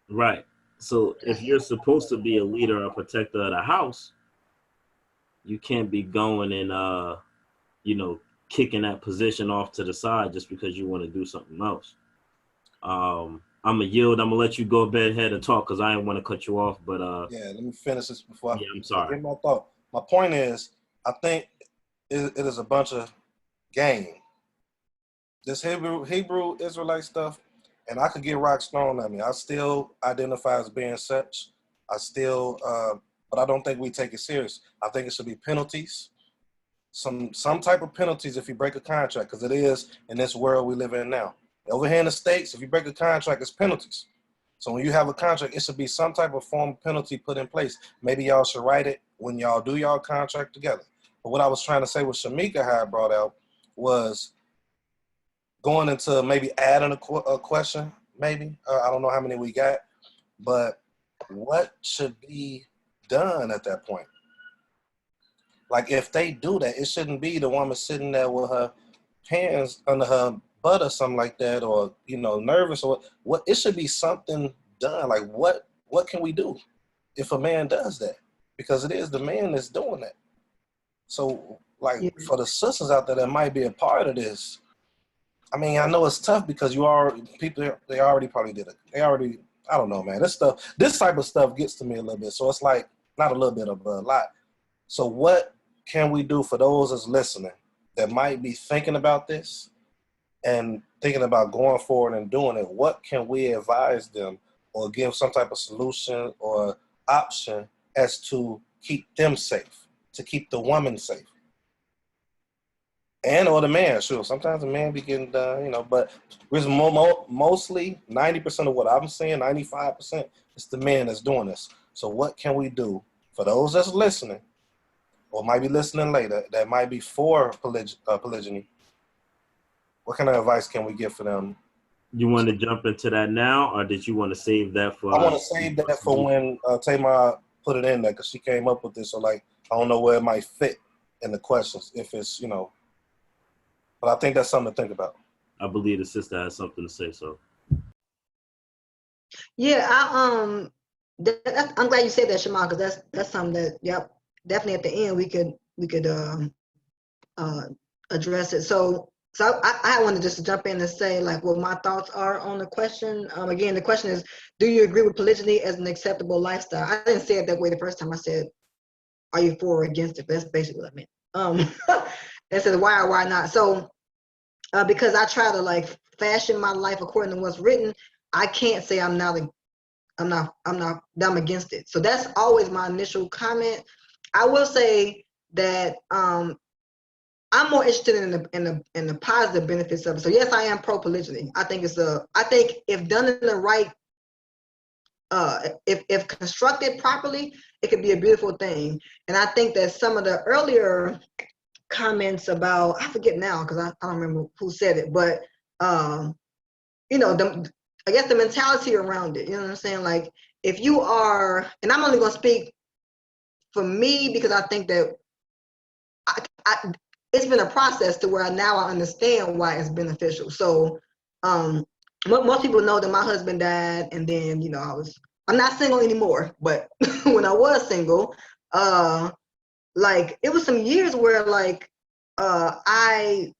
Right. So if you're supposed to be a leader or protector of the house, you can't be going and kicking that position off to the side just because you want to do something else. I'm gonna yield. I'm gonna let you go ahead and talk because I didn't want to cut you off. But Yeah, let me finish this before yeah, I'm I sorry. get my thought. My point is, I think it is a bunch of game. This Hebrew Israelite stuff, and I could get rock stone at me. I still identify as being such. I still, but I don't think we take it serious. I think it should be penalties, some type of penalties if you break a contract, because it is in this world we live in now. Over here in the States, if you break a contract, it's penalties. So when you have a contract, it should be some type of form of penalty put in place. Maybe y'all should write it when y'all do y'all contract together. But what I was trying to say, what Shamika had brought out, was going into maybe adding a question, maybe. I don't know how many we got, but what should be done at that point? Like, if they do that, it shouldn't be the woman sitting there with her hands under her butt or something like that, or nervous, or what. It should be something done. Like, what can we do if a man does that? Because it is the man that's doing that. So, like, yeah. for the sisters out there that might be a part of this, I mean, I know it's tough because they already probably did it. I don't know, man. This type of stuff gets to me a little bit. So it's like, not a little bit, of a lot. So what can we do for those that's listening that might be thinking about this and thinking about going forward and doing it? What can we advise them or give some type of solution or option as to keep them safe, to keep the woman safe? And or the man, sure. Sometimes the man be getting done, but mostly 90% of what I'm saying, 95%, it's the man that's doing this. So what can we do for those that's listening, or might be listening later, that might be for polygyny? What kind of advice can we give for them? You want to jump into that now, or did you want to save that for? I want to save that for when Tamar put it in there, because she came up with this. So, like, I don't know where it might fit in the questions, if it's, but I think that's something to think about. I believe the sister has something to say. So Yeah, I'm glad you said that, Shema, because that's something that, yep, definitely at the end we could uh address it. So I wanted just to jump in and say like what my thoughts are on the question. Again, the question is, do you agree with polygyny as an acceptable lifestyle? I didn't say it that way the first time. I said, are you for or against it? That's basically what I meant. And said why or why not. So because I try to like fashion my life according to what's written, I can't say I'm against it. So that's always my initial comment. I will say that I'm more interested in the positive benefits of it. So yes, I am pro polygyny. I think I think if done in the right, if constructed properly, it could be a beautiful thing. And I think that some of the earlier comments about, I forget now because I don't remember who said it, but you know, I guess the mentality around it. You know what I'm saying? Like if you are, and I'm only gonna speak for me because I think that it's been a process to where now I understand why it's beneficial. So most people know that my husband died, and then you know I'm not single anymore, but when I was single, like it was some years where like I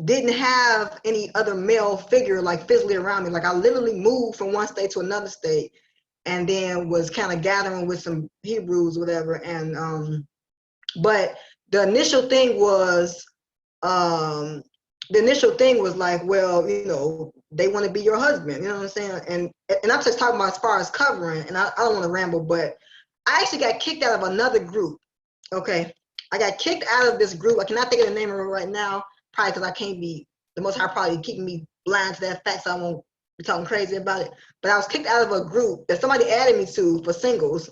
didn't have any other male figure like physically around me. Like I literally moved from one state to another state, and then was kind of gathering with some Hebrews, whatever, and but the initial thing was like, well, you know, they want to be your husband, you know what I'm saying? And I'm just talking about as far as covering, and I don't want to ramble, but I actually got kicked out of another group. Okay, I got kicked out of this group. I cannot think of the name of it right now, probably because I can't be, the Most High probably keeping me blind to that fact, so I won't be talking crazy about it. But I was kicked out of a group that somebody added me to for singles.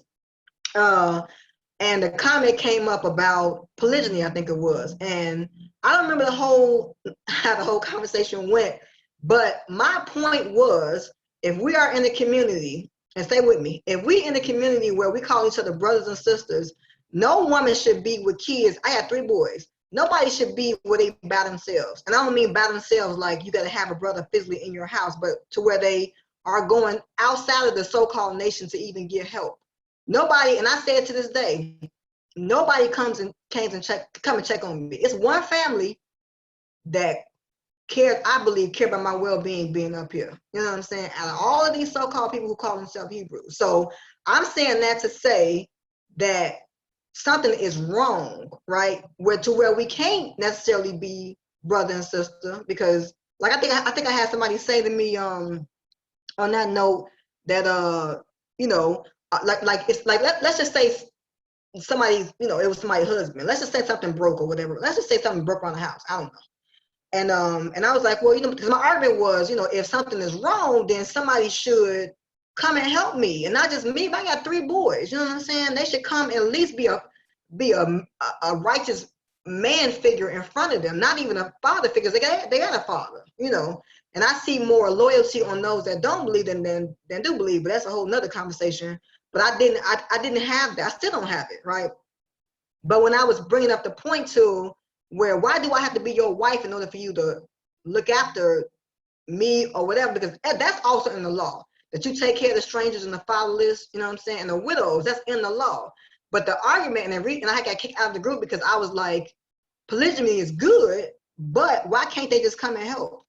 And the comment came up about polygyny, I think it was. And I don't remember how the whole conversation went, but my point was, if we are in a community, and stay with me, if we in a community where we call each other brothers and sisters, no woman should be with kids. I had 3 boys. Nobody should be where they by themselves. And I don't mean by themselves like you got to have a brother physically in your house, but to where they are going outside of the so-called nation to even get help. Nobody, and I say it to this day, nobody come and check on me. It's one family that I believe care about my well-being being up here. You know what I'm saying? Out of all of these so-called people who call themselves Hebrews. So I'm saying that to say that something is wrong, right? Where we can't necessarily be brother and sister, because like I think I had somebody say to me on that note that you know, like it's like let's just say somebody, you know, it was somebody's husband. Let's just say something broke or whatever. Let's just say something broke around the house. I don't know. And I was like, well, you know, because my argument was, you know, if something is wrong, then somebody should come and help me, and not just me. But I got 3 boys. You know what I'm saying? They should come and at least be a righteous man figure in front of them, not even a father figure. They got a father, you know. And I see more loyalty on those that don't believe than do believe. But that's a whole nother conversation. But I didn't have that. I still don't have it, right? But when I was bringing up the point to where, why do I have to be your wife in order for you to look after me or whatever? Because that's also in the law, that you take care of the strangers and the fatherless, you know what I'm saying, and the widows. That's in the law. But the argument, and I got kicked out of the group because I was like, polygyny is good, but why can't they just come and help?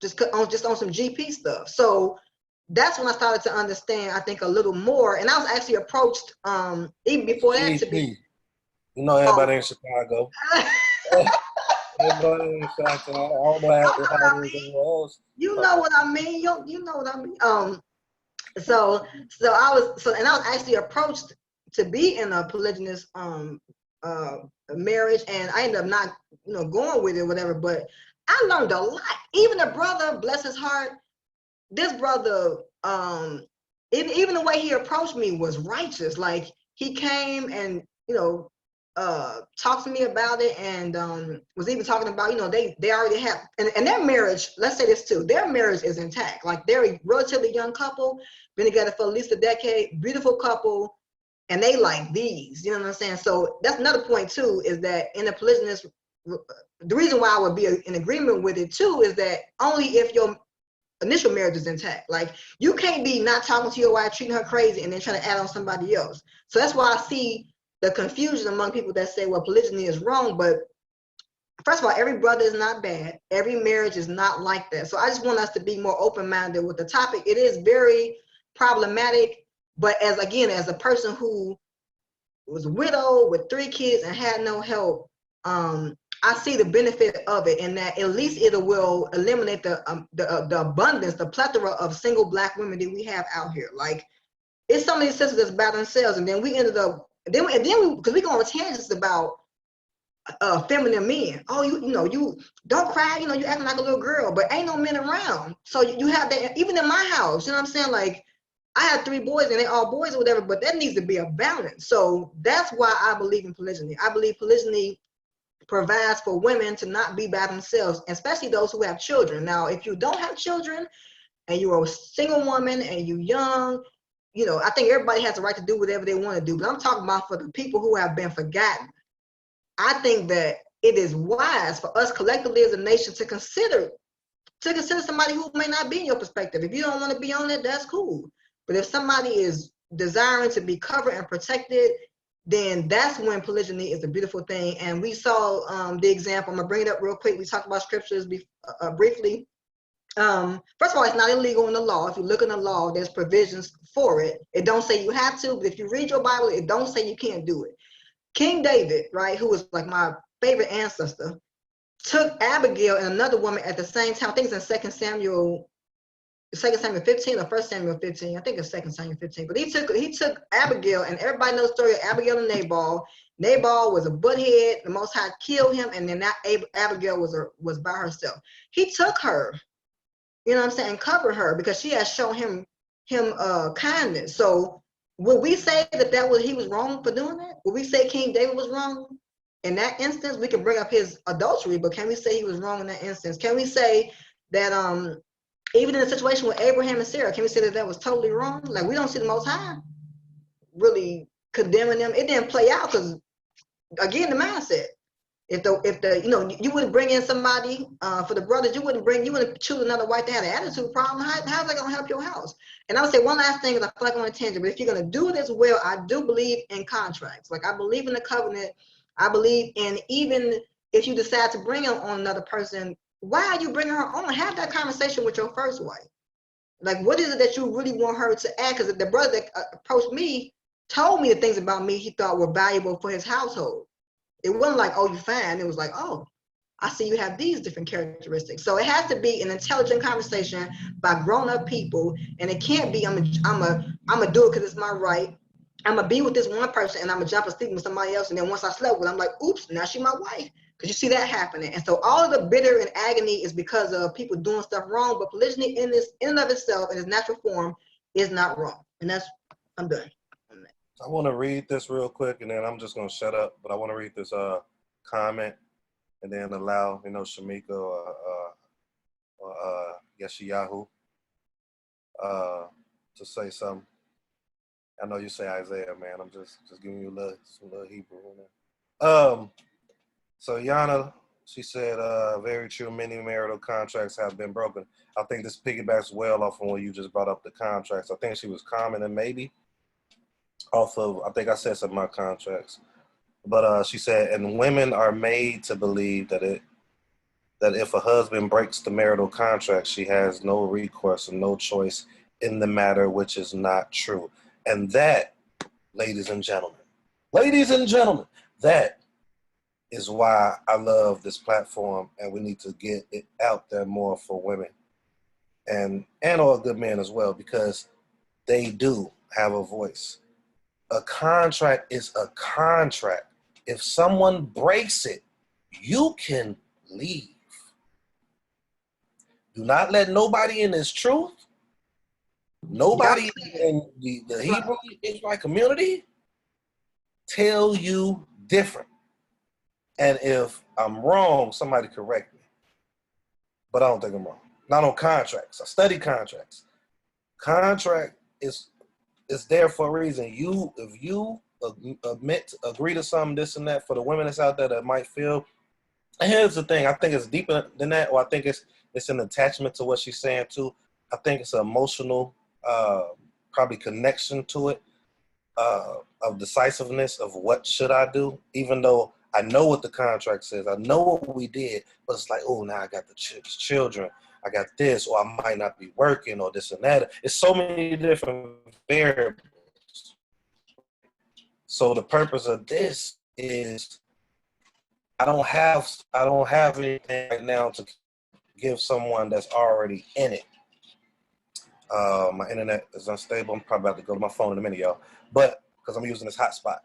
Just on some GP stuff. So that's when I started to understand, I think, a little more. And I was actually approached even before that to be. You know, everybody in Chicago. Everybody in Chicago. I don't know how it is anywhere else. You know what I mean. You know what I mean. So I was actually approached to be in a polygynous marriage, and I ended up not, you know, going with it, whatever. But I learned a lot. Even the brother, bless his heart, this brother, even the way he approached me was righteous. Like he came and, you know, talked to me about it, and was even talking about, you know, they already have, and their marriage, let's say this too, their marriage is intact. Like they're a relatively young couple, been together for at least a decade, beautiful couple, and they like these, you know what I'm saying? So that's another point too, is that in a polygynous, the reason why I would be in agreement with it too is that only if your initial marriage is intact. Like you can't be not talking to your wife, treating her crazy, and then trying to add on somebody else. So that's why I see the confusion among people that say, well, polygyny is wrong. But first of all, every brother is not bad. Every marriage is not like that. So I just want us to be more open-minded with the topic. It is very problematic, but as a person who was a widow with 3 kids and had no help, I see the benefit of it, in that at least it will eliminate the abundance, the plethora of single Black women that we have out here. Like it's some of these sisters that's by themselves, and then we ended up, because we go on tangents about feminine men. Oh, you don't cry. You acting like a little girl, but ain't no men around. So you have that even in my house. You know what I'm saying? Like I have 3 boys and they all boys or whatever, but that needs to be a balance. So that's why I believe in polygyny. I believe polygyny provides for women to not be by themselves, especially those who have children. Now, if you don't have children and you're a single woman and you're young, I think everybody has the right to do whatever they want to do. But I'm talking about for the people who have been forgotten. I think that it is wise for us collectively as a nation to consider somebody who may not be in your perspective. If you don't want to be on it, that's cool. But if somebody is desiring to be covered and protected, then that's when polygyny is a beautiful thing. And we saw the example. I'm gonna bring it up real quick. We talked about scriptures briefly. First of all, it's not illegal in the law. If you look in the law, there's provisions for it. It don't say you have to, but if you read your Bible, it don't say you can't do it. King David, right, who was like my favorite ancestor, took Abigail and another woman at the same time. I think it's in 2 Samuel 15 or 1 Samuel 15. I think it's 2 Samuel 15. But he took Abigail, and everybody knows the story of Abigail and Nabal. Nabal was a butthead. The Most High killed him, and then Abigail was by herself. He took her, and covered her because she had shown him kindness. So would we say that he was wrong for doing that? Would we say King David was wrong? In that instance, we can bring up his adultery, but can we say he was wrong in that instance? Can we say that even in a situation with Abraham and Sarah, can we say that was totally wrong? Like, we don't see the Most High really condemning them. It didn't play out because, again, the mindset. If you wouldn't bring in somebody for the brothers, you wouldn't choose another wife that had an attitude problem. How's that gonna help your house? And I would say one last thing, because I feel like I'm on a tangent, but if you're gonna do this well, I do believe in contracts. Like, I believe in the covenant. I believe in, even if you decide to bring on another person, why are you bringing her on? Have that conversation with your first wife. Like, what is it that you really want her to add? Because the brother that approached me told me the things about me he thought were valuable for his household. It wasn't like, oh, you fine. It was like, oh, I see you have these different characteristics. So it has to be an intelligent conversation by grown-up people, and it can't be I'm a do it because it's my right. I'm gonna be with this one person and I'm gonna jump and sleep with somebody else, and then once I slept with, I'm like, oops, now she's my wife. Because you see that happening. And so all of the bitter and agony is because of people doing stuff wrong. But polygyny in and of itself, in its natural form, is not wrong. And I'm done. I want to read this real quick, and then I'm just going to shut up. But I want to read this comment, and then allow, Shamika or Yeshayahu to say something. I know you say Isaiah, man. I'm just giving you some little Hebrew in there. So Yana, she said, very true. Many marital contracts have been broken. I think this piggybacks well off of when you just brought up the contracts. I think she was commenting maybe off of, I think I said some of my contracts, but she said, and women are made to believe that if a husband breaks the marital contract, she has no recourse and no choice in the matter, which is not true. And that, ladies and gentlemen, that is why I love this platform, and we need to get it out there more for women and all good men as well, because they do have a voice. A contract is a contract. If someone breaks it, you can leave. Do not let nobody in this truth, nobody in the Hebrew Israelite community tell you different. And if I'm wrong, somebody correct me. But I don't think I'm wrong. Not on contracts. I study contracts. Contract is there for a reason. If you agree to something, this and that, for the women that's out there that might feel. And here's the thing. I think it's deeper than that, or I think it's an attachment to what she's saying too. I think it's an emotional, probably connection to it, of decisiveness of what should I do, even though I know what the contract says. I know what we did, but it's like, oh, now I got the children. I got this, or I might not be working, or this and that. It's so many different variables. So the purpose of this is I don't have anything right now to give someone that's already in it. My internet is unstable. I'm probably about to go to my phone in a minute, y'all. But because I'm using this hotspot.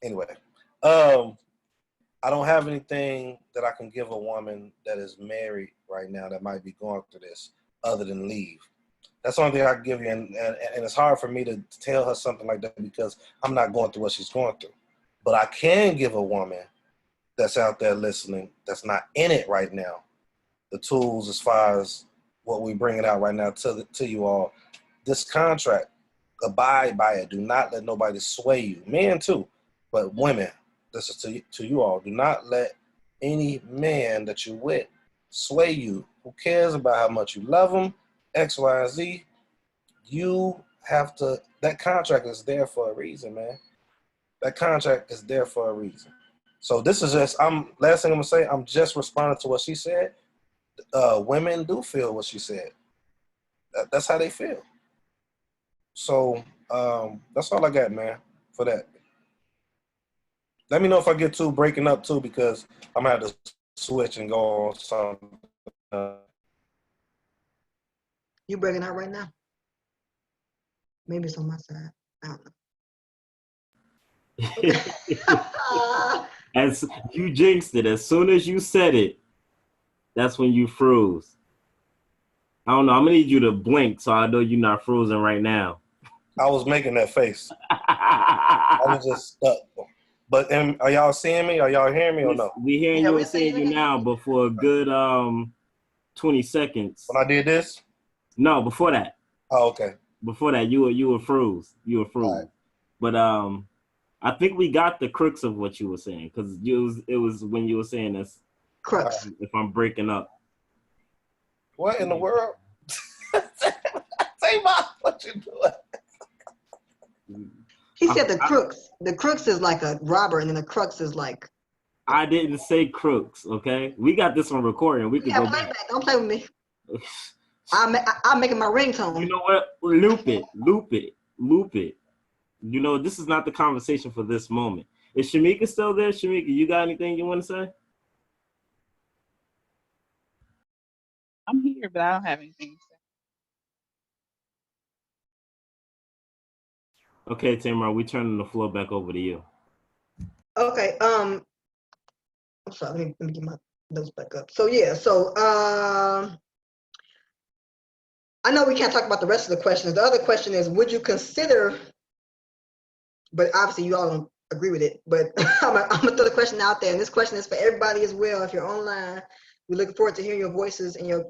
Anyway. I don't have anything that I can give a woman that is married right now that might be going through this other than leave. That's the only thing I can give you, and it's hard for me to tell her something like that because I'm not going through what she's going through. But I can give a woman that's out there listening, that's not in it right now, the tools as far as what we're bringing out right now to you all. This contract, abide by it. Do not let nobody sway you. Men too, but women, this is to you all. Do not let any man that you're with sway you. Who cares about how much you love them? X, Y, and Z. You have to, that contract is there for a reason, man. That contract is there for a reason. So this is just, last thing I'm gonna say, I'm just responding to what she said. Women do feel what she said. That's how they feel. So that's all I got, man, for that. Let me know if I get too breaking up too, because I'm gonna have to switch and go on something. You breaking out right now? Maybe it's on my side. I don't know. As you jinxed it, as soon as you said it, that's when you froze. I don't know. I'm gonna need you to blink so I know you're not frozen right now. I was making that face. I was just stuck. But are y'all seeing me? Are y'all hearing me or no? We hearing you and seeing you now, but for a good 20 seconds. When I did this? No, before that. Oh, okay. Before that, you were froze. You were froze. Right. But I think we got the crux of what you were saying, because it was when you were saying this. Crux. If I'm breaking up. What in the world? Say what you doing? He said the crux. The crux is like a robber, and then the crux is like. I didn't say crooks, okay? We got this on recording. We could go back. Don't play with me. I'm making my ringtone. You know what? Loop it. You know, this is not the conversation for this moment. Is Shamika still there? Shamika, you got anything you want to say? I'm here, but I don't have anything to say. Okay, Tamara, we turning the floor back over to you. Okay. I'm sorry. Let me get my notes back up. So yeah. So I know we can't talk about the rest of the questions. The other question is, would you consider? But obviously, you all don't agree with it. But I'm gonna throw the question out there, and this question is for everybody as well. If you're online, we look forward to hearing your voices and your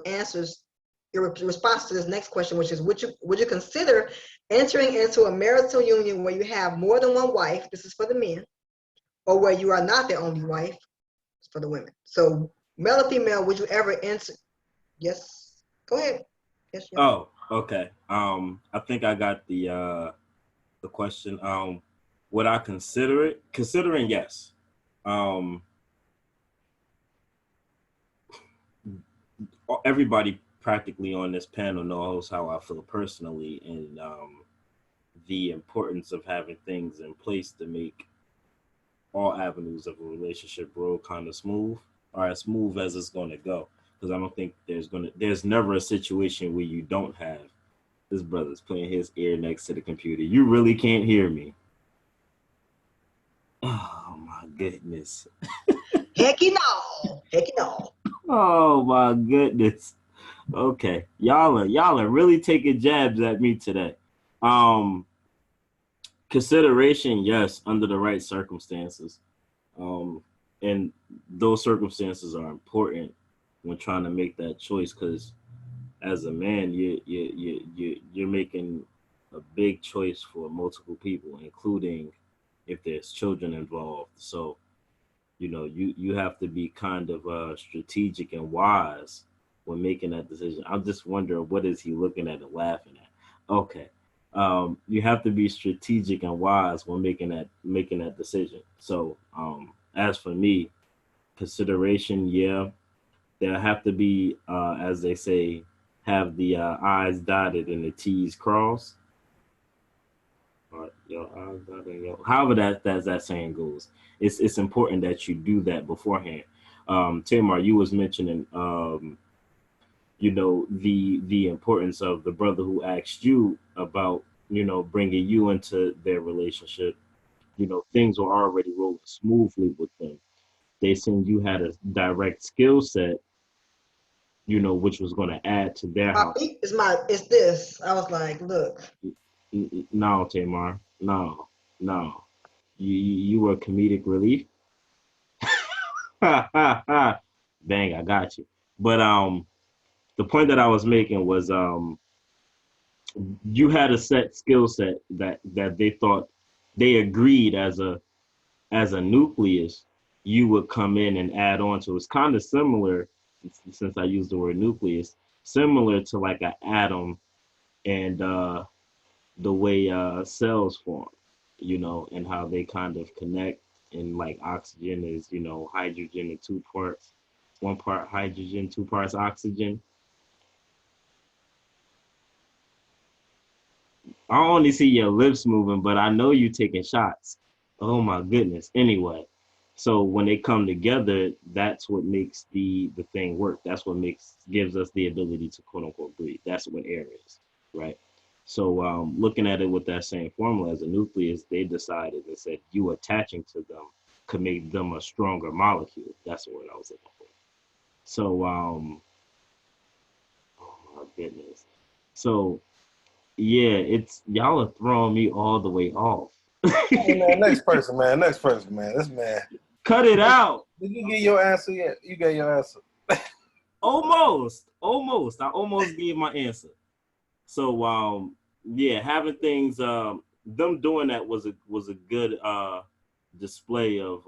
answers, your response to this next question, which is, would you consider entering into a marital union where you have more than one wife? This is for the men, or where you are not the only wife. It's for the women. So, male or female, would you ever enter? Yes. Go ahead. Yes. Yeah. Oh, okay. I think I got the question. Would I consider it? Considering, yes. Everybody practically on this panel knows how I feel personally, and the importance of having things in place to make all avenues of a relationship roll kind of smooth, or as smooth as it's going to go. Because I don't think there's never a situation where you don't have. This brother's putting his ear next to the computer. You really can't hear me. Oh my goodness. Hecky no. Oh my goodness. Okay. Y'all are really taking jabs at me today. Consideration, yes, under the right circumstances. And those circumstances are important when trying to make that choice, because as a man, you're making a big choice for multiple people, including if there's children involved. So, you know, you have to be kind of strategic and wise when making that decision. I'm just wondering, what is he looking at and laughing at? Okay. You have to be strategic and wise when making that decision. So, as for me, consideration, yeah, there have to be, as they say, have the I's dotted and the T's crossed. However that saying goes, it's important that you do that beforehand. Tamar, you was mentioning, you know, the importance of the brother who asked you about, you know, bringing you into their relationship. You know, things were already rolling smoothly with them. they seen you had a direct skill set, you know, which was going to add to their house. It's this. I was like, look. No, Tamar, no, no. You were comedic relief. Dang, I got you. But the point that I was making was you had a set skill set that they thought they agreed as a nucleus you would come in and add on to. It's kind of similar, since I used the word nucleus, similar to like an atom and the way cells form, you know, and how they kind of connect. And like oxygen is, you know, hydrogen in two parts, one part hydrogen, two parts oxygen. I only see your lips moving, but I know you taking shots. Oh my goodness. Anyway, so when they come together, that's what makes the thing work. That's what gives us the ability to quote unquote breathe. That's what air is, right? So looking at it with that same formula as a nucleus, they decided and said you attaching to them could make them a stronger molecule. That's the word I was looking for. So oh my goodness. So yeah, it's y'all are throwing me all the way off. Hey, man, next person, man. This man. Cut it out. Did you get your answer yet? You got your answer. Almost. I almost gave my answer. So yeah, having things them doing that was a good display of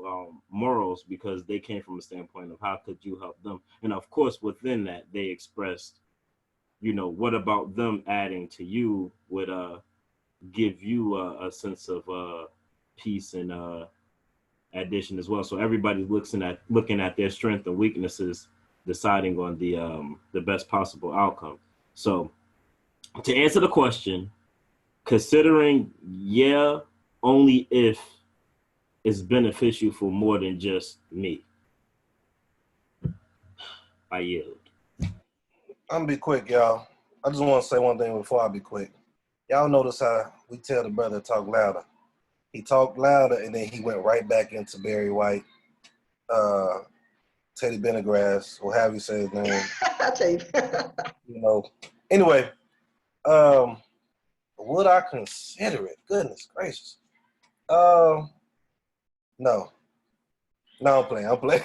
morals, because they came from a standpoint of how could you help them, and of course within that they expressed, you know, what about them adding to you would give you a sense of peace and addition as well. So everybody's looking at their strengths and weaknesses, deciding on the best possible outcome. So to answer the question, considering yeah, only if it's beneficial for more than just me. I yield. I'm gonna be quick, y'all. I just want to say one thing before I be quick. Y'all notice how we tell the brother to talk louder. He talked louder and then he went right back into Barry White, Teddy Pendergrass, or however you say his name. I tell you. You know. Anyway, would I consider it? Goodness gracious. No. I'm playing.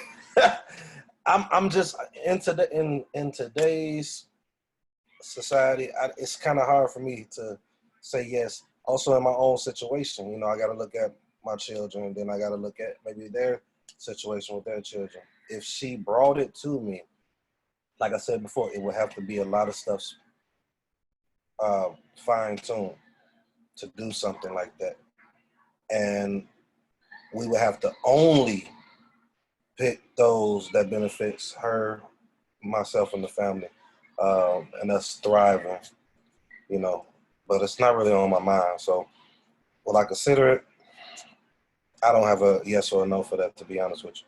I'm just in today's society. It's kind of hard for me to say yes. Also, in my own situation, you know, I got to look at my children, and then I got to look at maybe their situation with their children. If she brought it to me, like I said before, it would have to be a lot of stuff fine-tuned to do something like that, and we would have to only pick those that benefits her, myself, and the family, and us thriving, you know. But it's not really on my mind. So will I consider it? I don't have a yes or a no for that, to be honest with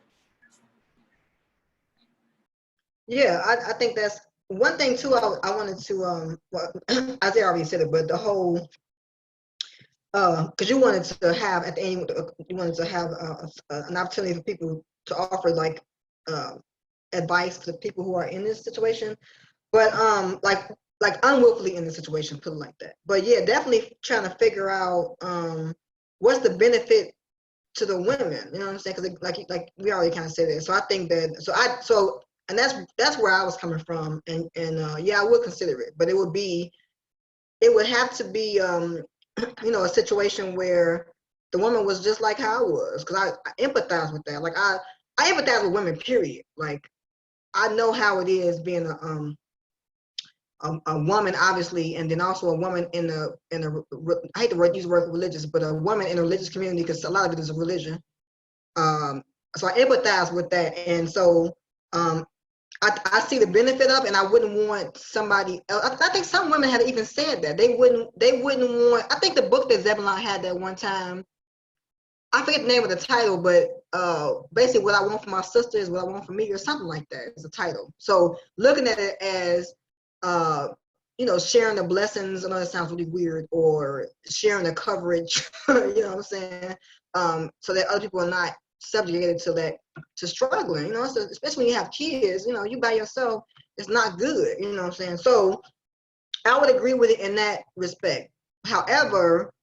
you. Yeah, I think that's one thing too. I wanted to well, Isaiah already said it, but the whole because you wanted to have at the end, you wanted to have an opportunity for people to offer like advice to people who are in this situation, but like unwillfully in the situation, put it like that. But yeah, definitely trying to figure out what's the benefit to the women. You know what I'm saying? Because like we already kind of said it. So I think that and that's where I was coming from, and yeah, I would consider it, but it would have to be you know, a situation where the woman was just like how I was, because I empathize with that. Like I empathize with women, period. Like I know how it is being a woman, obviously, and then also a woman in a I hate to use the word religious, but a woman in a religious community, because a lot of it is a religion. So I empathize with that, and so I see the benefit of, and I wouldn't want somebody else. I think some women had even said that they wouldn't want. I think the book that Zebulon had that one time, I forget the name of the title, but basically what I want for my sister is what I want for me, or something like that is the title. So looking at it as you know, sharing the blessings. I know that sounds really weird, or sharing the coverage. You know what I'm saying? So that other people are not subjugated to that, to struggling, you know, so especially when you have kids, you know, you by yourself, it's not good, you know what I'm saying? So I would agree with it in that respect. However,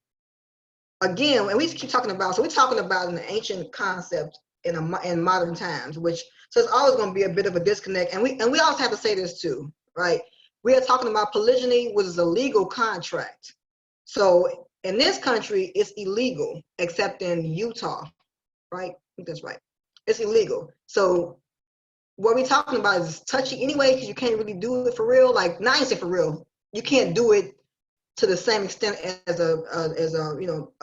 again, and we keep talking about, so we're talking about an ancient concept in modern times, which, so it's always going to be a bit of a disconnect. And we also have to say this too, right? We are talking about polygyny, which is a legal contract. So in this country, it's illegal, except in Utah, right? I think that's right. It's illegal. So what we're talking about is touchy anyway, because you can't really do it for real. Like, not even for real. You can't do it to the same extent as a you know,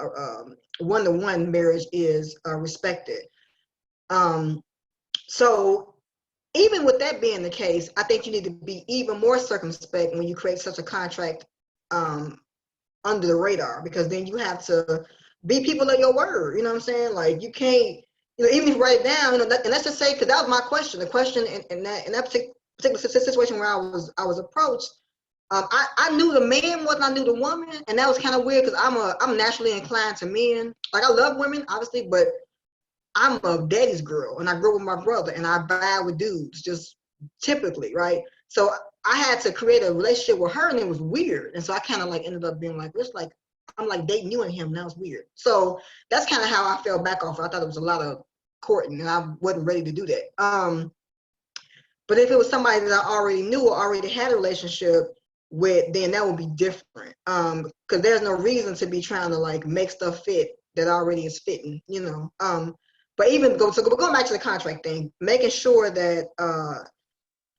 one-to-one marriage is respected. So even with that being the case, I think you need to be even more circumspect when you create such a contract under the radar, because then you have to be people of your word. You know what I'm saying? Like, you can't, you know, even if you write it down, you know, and let's just say, because that was my question. The question in that particular situation where I was approached, I knew the man more than I knew the woman, and that was kind of weird because I'm naturally inclined to men. Like, I love women, obviously, but I'm a daddy's girl, and I grew up with my brother, and I vibe with dudes, just typically, right? So I had to create a relationship with her, and it was weird. And so I kind of like ended up being like, it's like I'm like dating you and him. Now it's weird. So that's kind of how I fell back off. I thought it was a lot of courting, and I wasn't ready to do that. But if it was somebody that I already knew or already had a relationship with, then that would be different. Because there's no reason to be trying to like make stuff fit that already is fitting, you know. But even going back to the contract thing, making sure that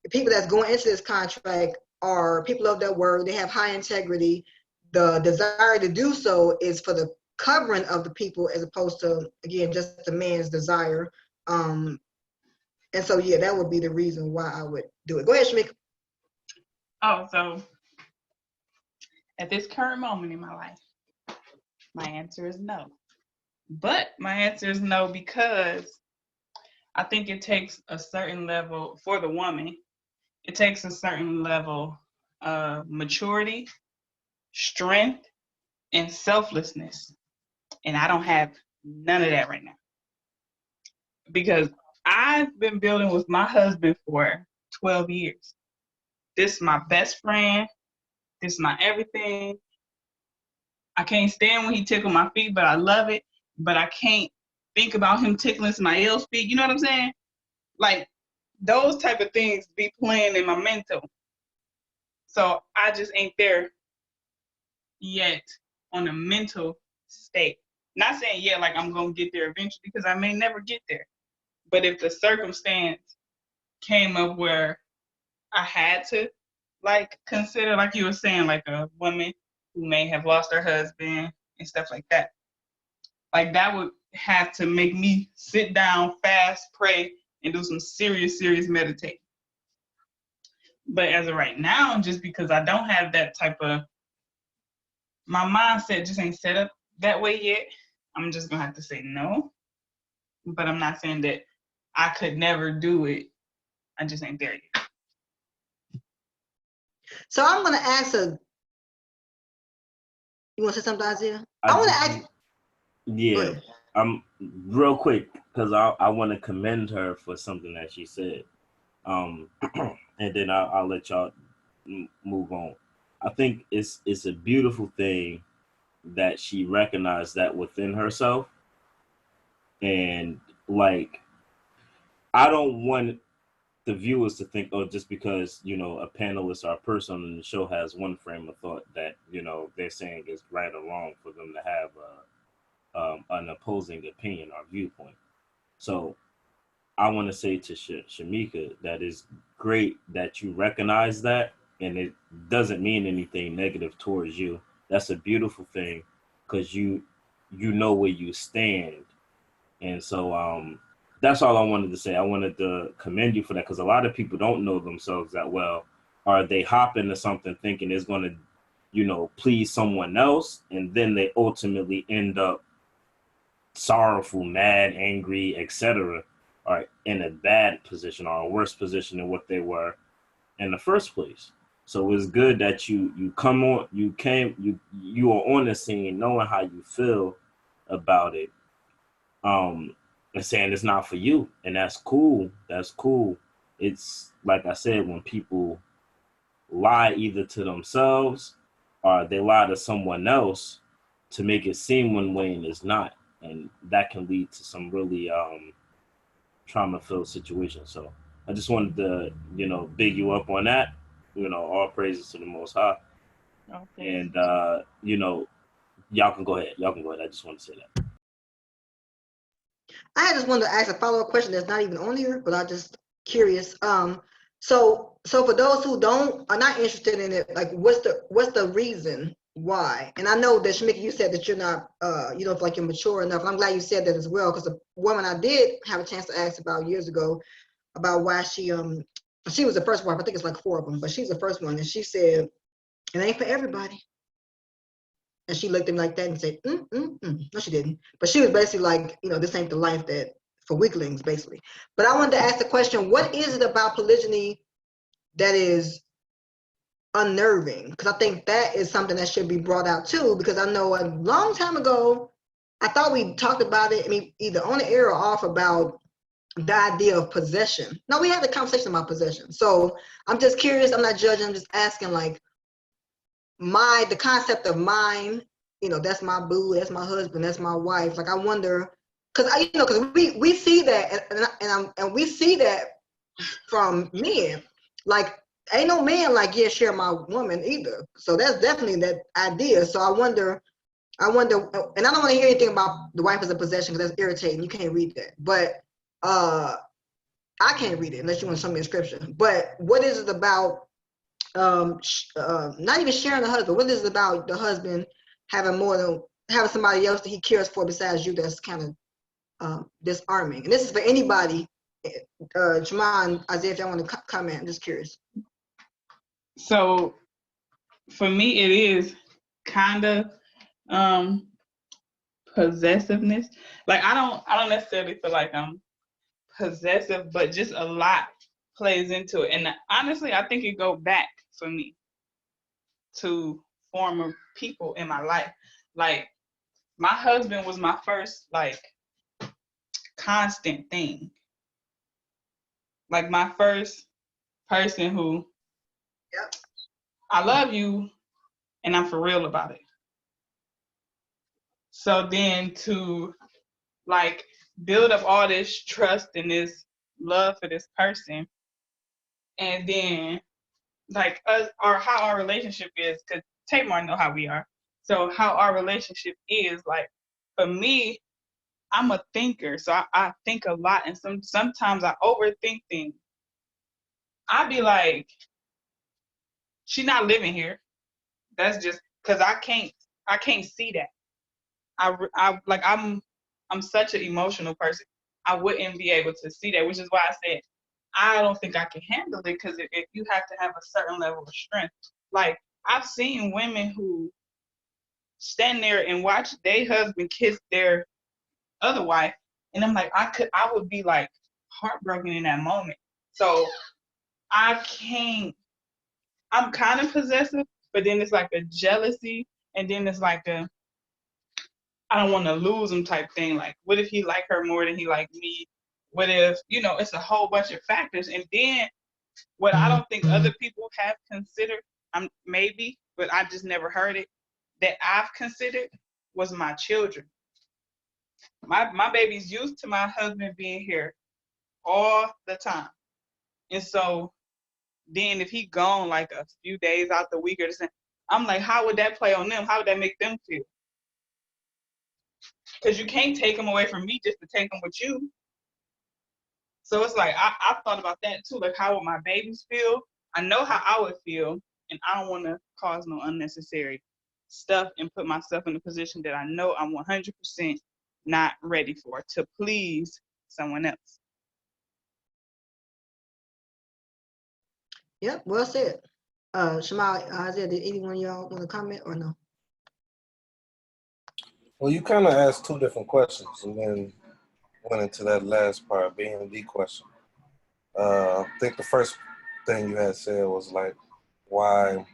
the people that's going into this contract are people of their word, they have high integrity. The desire to do so is for the covering of the people, as opposed to, again, just the man's desire. And so, yeah, that would be the reason why I would do it. Go ahead, Shamika. Oh, so at this current moment in my life, my answer is no. But my answer is no because I think it takes a certain level, for the woman, it takes a certain level of maturity, strength, and selflessness. And I don't have none of that right now. Because I've been building with my husband for 12 years. This is my best friend. This is my everything. I can't stand when he tickles my feet, but I love it. But I can't think about him tickling somebody else's feet. You know what I'm saying? Like, those type of things be playing in my mental. So I just ain't there yet on a mental state. Not saying yet like I'm going to get there eventually, because I may never get there. But if the circumstance came up where I had to, like, consider, like you were saying, like a woman who may have lost her husband and stuff like that. Like, that would have to make me sit down, fast, pray, and do some serious meditating. But as of right now, just because I don't have that type of, my mindset just ain't set up that way yet, I'm just gonna have to say no. But I'm not saying that I could never do it. I just ain't there yet. So I'm going to ask you want to say something, Isaiah? I want to ask. Yeah, real quick, because I want to commend her for something that she said. And then I'll let y'all move on. I think it's a beautiful thing that she recognized that within herself. And like, I don't want the viewers to think, oh, just because, you know, a panelist or a person on the show has one frame of thought, that, you know, they're saying is right or wrong for them to have an opposing opinion or viewpoint. So I want to say to Shamika that is great that you recognize that, and it doesn't mean anything negative towards you. That's a beautiful thing, because you know where you stand. And so that's all I wanted to say. I wanted to commend you for that, because a lot of people don't know themselves that well, or they hop into something thinking it's going to, you know, please someone else, and then they ultimately end up sorrowful, mad, angry, etc., are in a bad position or a worse position than what they were in the first place. So it's good that you are on the scene knowing how you feel about it. and saying it's not for you, and that's cool. That's cool. It's like I said, when people lie either to themselves or they lie to someone else to make it seem one way and it's not, and that can lead to some really trauma-filled situations. So I just wanted to, big you up on that. All praises to the Most High, Okay. and y'all can go ahead. Y'all can go ahead. I just want to say that. I just wanted to ask a follow-up question that's not even on here, but I'm just curious. So for those who are not interested in it, like what's the reason why? And I know that Shamika, you said that you're not, you don't feel like you're mature enough. And I'm glad you said that as well, because a woman I did have a chance to ask about years ago about why she was the first wife. I think it's like 4 of them, but she's the first one, and she said it ain't for everybody. And she looked at me like that and said, No, she didn't. But she was basically like, this ain't the life that for weaklings, basically. But I wanted to ask the question, what is it about polygyny that is unnerving? Because I think that is something that should be brought out too, because I know a long time ago, I thought we talked about it, either on the air or off, about the idea of possession. No, we had a conversation about possession. So I'm just curious, I'm not judging, I'm just asking, like, the concept of mine, that's my boo, that's my husband, that's my wife. Like, I wonder, because we see that, and we see that from men. Like, ain't no man like, yeah, share my woman either. So that's definitely that idea. So I wonder, and I don't want to hear anything about the wife as a possession, because that's irritating. You can't read that, but I can't read it unless you want to show me a scripture. But what is it about? Not even sharing the husband. What is it about the husband having somebody else that he cares for besides you, that's kind of disarming? And this is for anybody. Jamon, Isaiah, if y'all want to comment, I'm just curious. So for me, it is kind of possessiveness. Like, I don't necessarily feel like I'm possessive, but just a lot plays into it. And honestly, I think it go back for me to former people in my life. Like, my husband was my first, like, constant thing. Like, my first person who, Yep. I love you and I'm for real about it. So then to, like, build up all this trust and this love for this person, and then, like, us, or how our relationship is, because Tamar know how we are. So how our relationship is, like, for me, I'm a thinker, so I think a lot, and sometimes I overthink things. I'd be like, she's not living here. That's just because I can't see that. I'm such an emotional person. I wouldn't be able to see that, which is why I said I don't think I can handle it, because if you have to have a certain level of strength. Like, I've seen women who stand there and watch their husband kiss their other wife, and I'm like, I would be like heartbroken in that moment. So I can't. I'm kind of possessive, but then it's like a jealousy, and then it's like a I don't want to lose him type thing. Like, what if he like her more than he like me? What if, it's a whole bunch of factors. And then what I don't think other people have considered, maybe, but I just never heard it, that I've considered was my children. My baby's used to my husband being here all the time. And so then if he gone like a few days out the week or something, I'm like, how would that play on them? How would that make them feel? Because you can't take them away from me just to take them with you. So it's like, I thought about that too. Like, how would my babies feel? I know how I would feel, and I don't want to cause no unnecessary stuff and put myself in a position that I know I'm 100% not ready for to please someone else. Yep, well said. Shema, Isaiah, did anyone of y'all want to comment or no? Well, you kind of asked two different questions and then went into that last part being the question. I think the first thing you had said was like, why,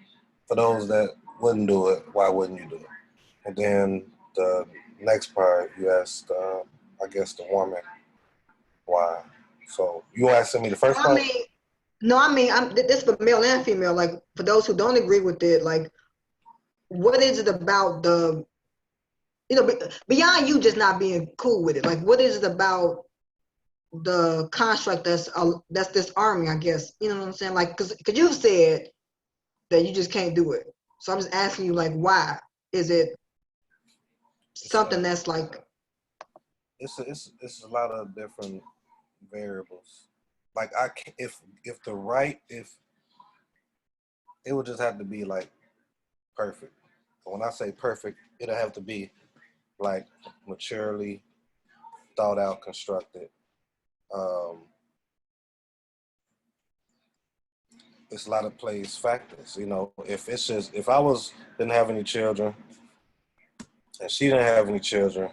for those that wouldn't do it, why wouldn't you do it? And then the next part you asked, I guess, the woman, Why? So you asking me the first I part? mean, no, I mean, this for male and female. Like, for those who don't agree with it, like, what is it about the, beyond you just not being cool with it? Like, what is it about the construct that's disarming, I guess? You know what I'm saying? Like, because you said that you just can't do it. So I'm just asking you, like, why? Is it something that's like, It's a lot of different variables. Like if it would just have to be like perfect. When I say perfect, it'll have to be like maturely thought out, constructed. Um, it's a lot of plays factors. If I didn't have any children and she didn't have any children,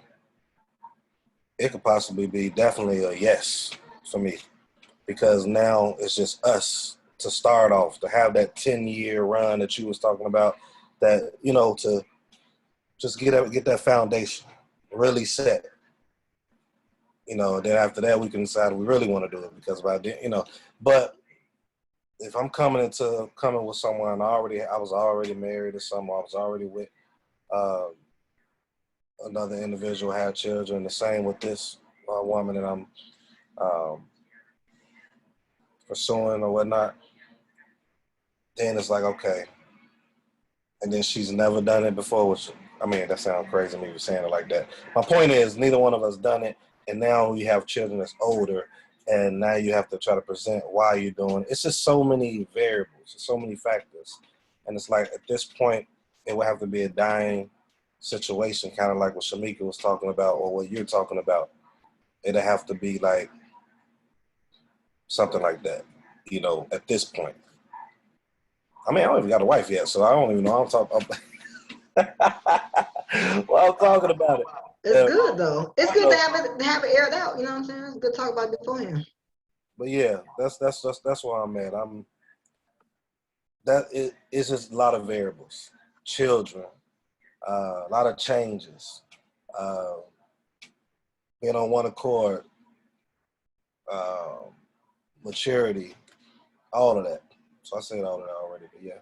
it could possibly be definitely a yes for me, because now it's just us to start off, to have that 10-year run that you was talking about, that, to just get that foundation really set. Then after that we can decide we really want to do it, because by then, but if I'm coming with someone, I was already married to someone, I was already with another individual, had children, the same with this woman that I'm pursuing or whatnot, then it's like, okay. And then she's never done it before, which, I mean, that sounds crazy me saying it like that. My point is, neither one of us done it, and now we have children that's older, and now you have to try to present why you're doing it. It's just so many variables, so many factors. And it's like, at this point, it would have to be a dying situation, kind of like what Shamika was talking about, or what you're talking about. It'd have to be like something like that, at this point. I mean, I don't even got a wife yet, so I don't even know. I'm talking. Well, I'm talking about it. it's good though. It's good to have it aired out. You know what I'm saying? It's good to talk about it beforehand. But yeah, that's where I'm at. It's just a lot of variables, children, a lot of changes, being on one accord, maturity, all of that. So I said all of that already, but yeah.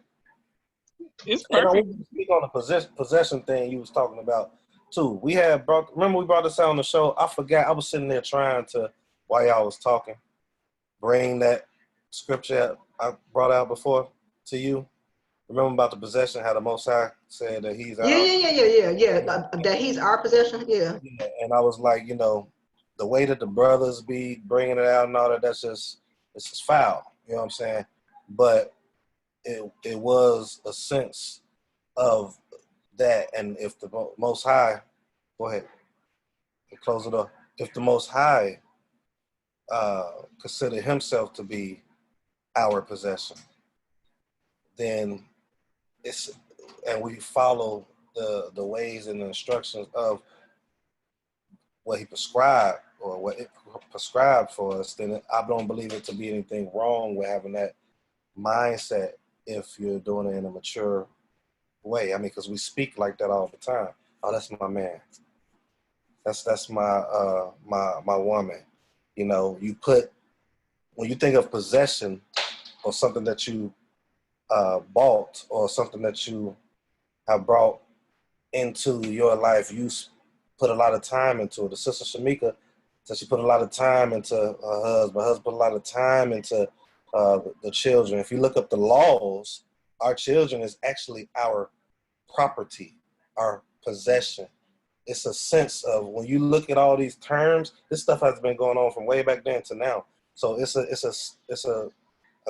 It's And I perfect. want to speak on the possession thing you was talking about too. Remember we brought this out on the show. I forgot. I was sitting there trying to, while y'all was talking, bring that scripture I brought out before to you. Remember about the possession, how the Most High said that He's Yeah, our. yeah. That he's our possession. Yeah. Yeah, and I was like, the way that the brothers be bringing it out and all that, it's just foul. You know what I'm saying? But it was a sense of that, and if the Most High, go ahead and close it up. If the Most High consider Himself to be our possession, then and we follow the ways and the instructions of what He prescribed, or what it prescribed for us, then I don't believe it to be anything wrong with having that mindset if you're doing it in a mature way. I mean, because we speak like that all the time. Oh, that's my man. That's my woman. When you think of possession or something that you bought or something that you have brought into your life, you put a lot of time into it. The sister Shamika said she put a lot of time into her husband. Her husband put a lot of time into the children. If you look up the laws, our children is actually our property, our possession. It's a sense of, when you look at all these terms, this stuff has been going on from way back then to now. So it's a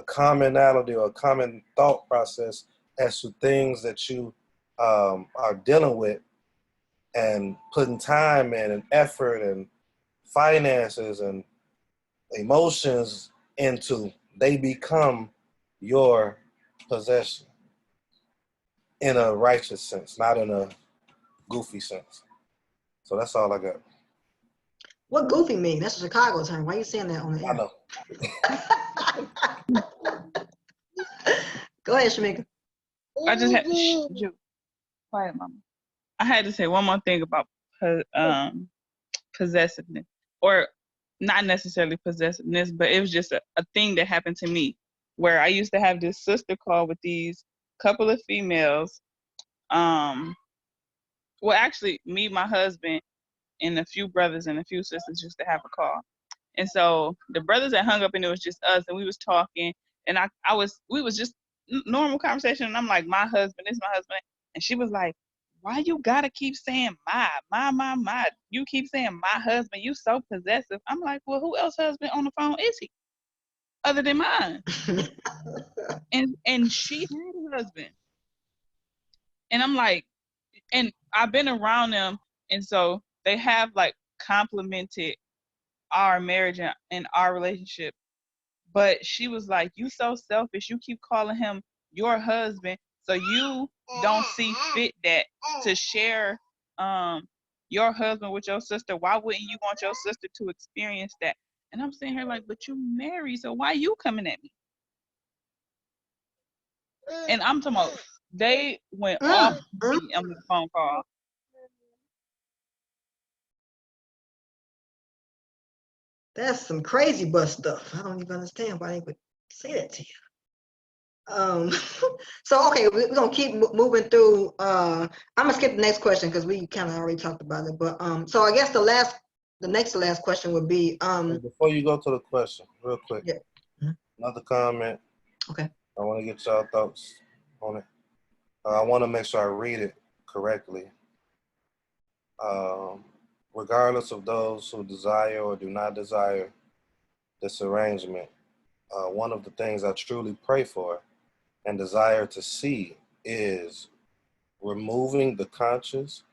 commonality or a common thought process as to things that you are dealing with and putting time in and effort and finances and emotions into. They become your possession in a righteous sense, not in a goofy sense. So that's all I got. What goofy mean? That's a Chicago term. Why are you saying that on the I air? know. Go ahead, Shamika. I just had quiet, mama. I had to say one more thing about possessiveness, or not necessarily possessiveness, but it was just a thing that happened to me where I used to have this sister call with these couple of females. Well, actually, me, my husband, and a few brothers and a few sisters used to have a call. And so the brothers had hung up and it was just us and we was talking and we was just normal conversation and I'm like, my husband, this is my husband. And she was like, why you gotta keep saying my? You keep saying my husband, you so possessive. I'm like, well, who else husband on the phone is he other than mine? And she had a husband. And I'm like, and I've been around them and so they have like complimented our marriage and our relationship. But she was like, you so selfish. You keep calling him your husband. So you don't see fit that to share your husband with your sister. Why wouldn't you want your sister to experience that? And I'm sitting here like, but you married, so why you coming at me? And I'm talking about, they went off me on the phone call. That's some crazy bus stuff. I don't even understand why they would say that to you. So okay, we're gonna keep moving through. I'm gonna skip the next question because we kind of already talked about it. But so I guess the next to last question would be Before you go to the question, real quick, yeah. another comment. Okay. I want to get y'all thoughts on it. I want to make sure I read it correctly. Regardless of those who desire or do not desire this arrangement, one of the things I truly pray for and desire to see is removing the conscious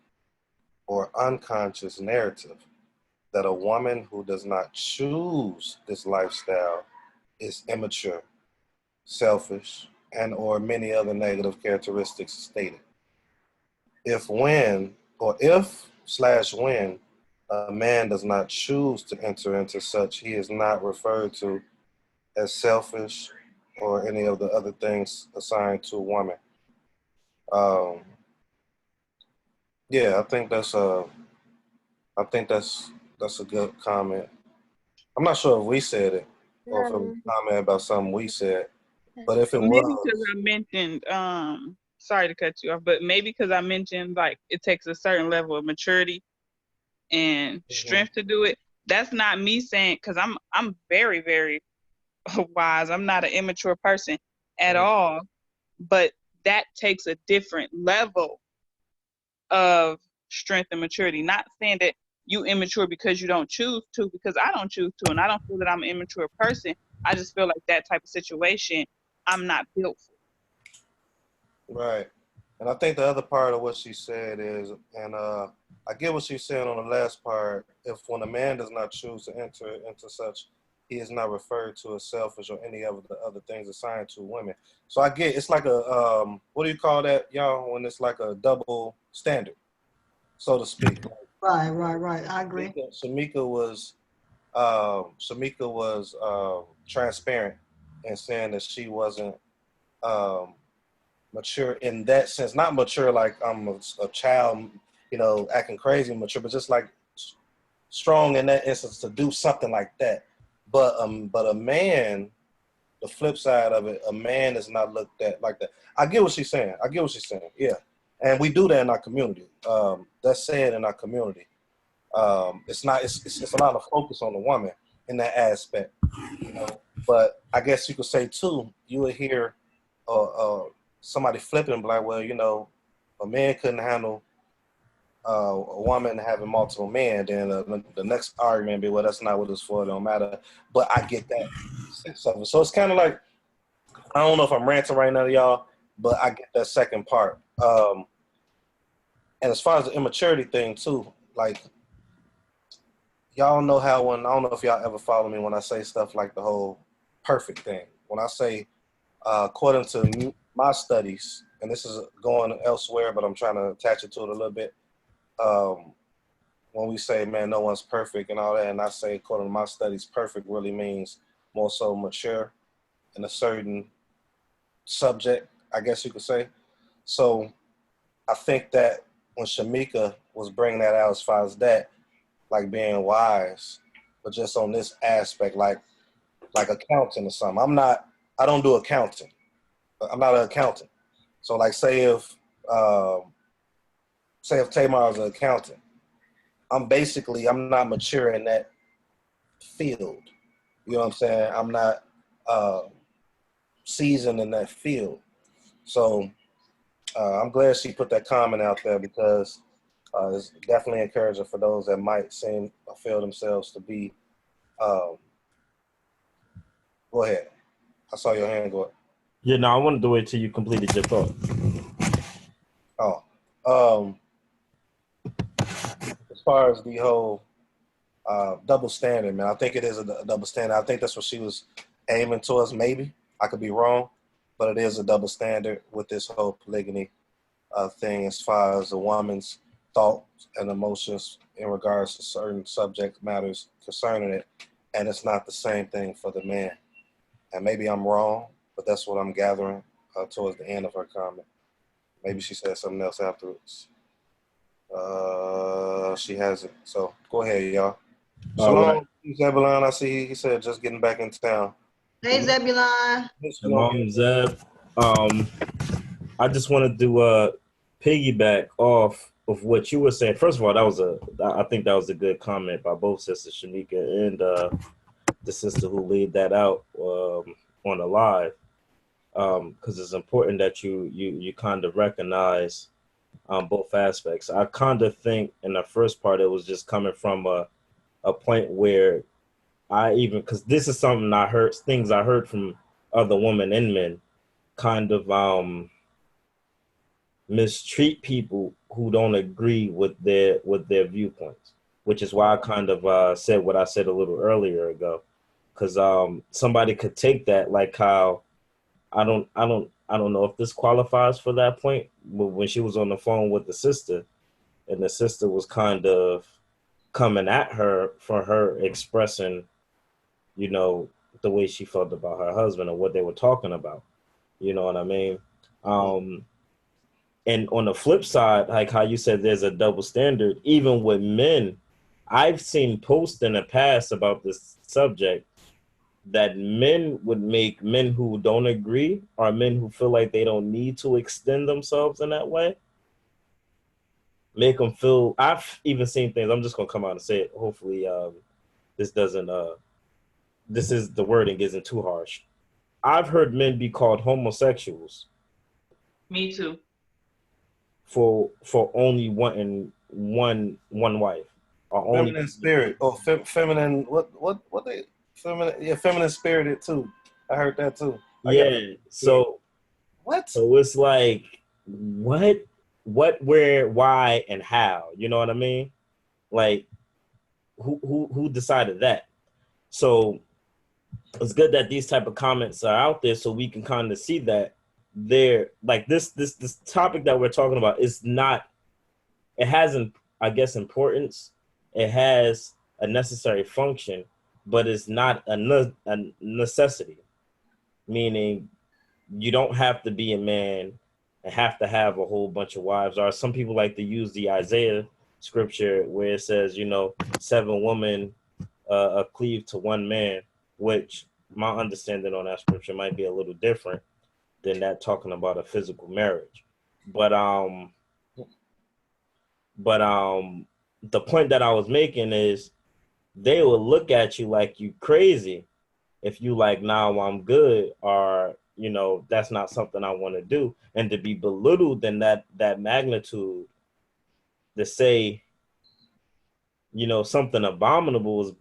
or unconscious narrative that a woman who does not choose this lifestyle is immature, selfish, and or many other negative characteristics stated. If when a man does not choose to enter into such, he is not referred to as selfish or any of the other things assigned to a woman. Yeah, I think that's a good comment. I'm not sure if we said it or if it was a comment about something we said, but if it Maybe because was, I mentioned, sorry to cut you off, but maybe because I mentioned like it takes a certain level of maturity and strength to do it. That's not me saying, because I'm very, very wise. I'm not an immature person at all, but that takes a different level of strength and maturity. Not saying that you immature because you don't choose to, because I don't choose to, and I don't feel that I'm an immature person. I just feel like that type of situation I'm not built for. right. And I think the other part of what she said is, and I get what she's saying on the last part. If when a man does not choose to enter into such, he is not referred to as selfish or any of the other things assigned to women. So I get it's like a what do you call that, y'all? When it's like a double standard, so to speak. Right. I agree. Shamika was transparent in saying that she wasn't mature in that sense. Not mature like I'm a child, acting crazy mature, but just like strong in that instance to do something like that. But a man, the flip side of it, a man is not looked at like that. I get what she's saying. Yeah. And we do that in our community. That's said in our community. It's a lot of focus on the woman in that aspect, But I guess you could say too, you would hear somebody flipping like, well, a man couldn't handle a woman having multiple men. Then the next argument be, well, that's not what it's for. It don't matter. But I get that sense of it. So it's kind of like, I don't know if I'm ranting right now, y'all, but I get that second part. And as far as the immaturity thing too, like, y'all know how I don't know if y'all ever follow me when I say stuff like the whole perfect thing. When I say, according to my studies, and this is going elsewhere, but I'm trying to attach it to it a little bit. When we say, man, no one's perfect and all that, and I say, according to my studies, perfect really means more so mature in a certain subject, I guess you could say. So I think that when Shamika was bringing that out as far as that, like being wise, but just on this aspect, like accounting or something. I don't do accounting. I'm not an accountant. So like say if Tamar is an accountant, I'm not mature in that field. You know what I'm saying? I'm not seasoned in that field. So I'm glad she put that comment out there because it's definitely encouraging for those that might seem or feel themselves to be. Go ahead. I saw your hand go up. Yeah, no, I wanted to wait till you completed your thought. Oh, as far as the whole double standard, man, I think it is a double standard. I think that's what she was aiming towards. Maybe I could be wrong, but it is a double standard with this whole polygyny thing as far as a woman's thoughts and emotions in regards to certain subject matters concerning it, and it's not the same thing for the man. And maybe I'm wrong, but that's what I'm gathering towards the end of her comment. Maybe she said something else afterwards. She hasn't. So go ahead, y'all. All right. Shalom, Zebulon. I see he said just getting back in town. Hey, Zebulon. Shalom, Zeb. I just wanted to piggyback off of what you were saying. First of all, I think that was a good comment by both sisters, Shamika and the sister who laid that out on the live. Because it's important that you kind of recognize both aspects. I kind of think in the first part it was just coming from a point where because this is something things I heard from other women and men, kind of mistreat people who don't agree with their viewpoints, which is why I kind of said what I said a little earlier ago, because somebody could take that like how I don't know if this qualifies for that point, but when she was on the phone with the sister and the sister was kind of coming at her for her expressing, you know, the way she felt about her husband or what they were talking about. You know what I mean? And on the flip side, like how you said there's a double standard, even with men, I've seen posts in the past about this subject that men would make men who don't agree or men who feel like they don't need to extend themselves in that way, make them feel. I've even seen things. I'm just gonna come out and say it. Hopefully, this doesn't. This is the wording isn't too harsh. I've heard men be called homosexuals. Me too. For only wanting one wife or only feminine spirit or feminine what they feminine feminine spirited too. I heard that too. So what? So it's like what, where, why, and how? You know what I mean? Like who decided that? So it's good that these type of comments are out there so we can kind of see that they're like this topic that we're talking about is not, it hasn't, I guess, importance. It has a necessary function, but it's not a necessity. Meaning, you don't have to be a man and have to have a whole bunch of wives. Or some people like to use the Isaiah scripture where it says, 7 women cleave to one man, which my understanding on that scripture might be a little different than that talking about a physical marriage. But the point that I was making is they will look at you like you crazy if you like, nah, I'm good, or that's not something I want to do. And to be belittled in that magnitude, to say, something abominable is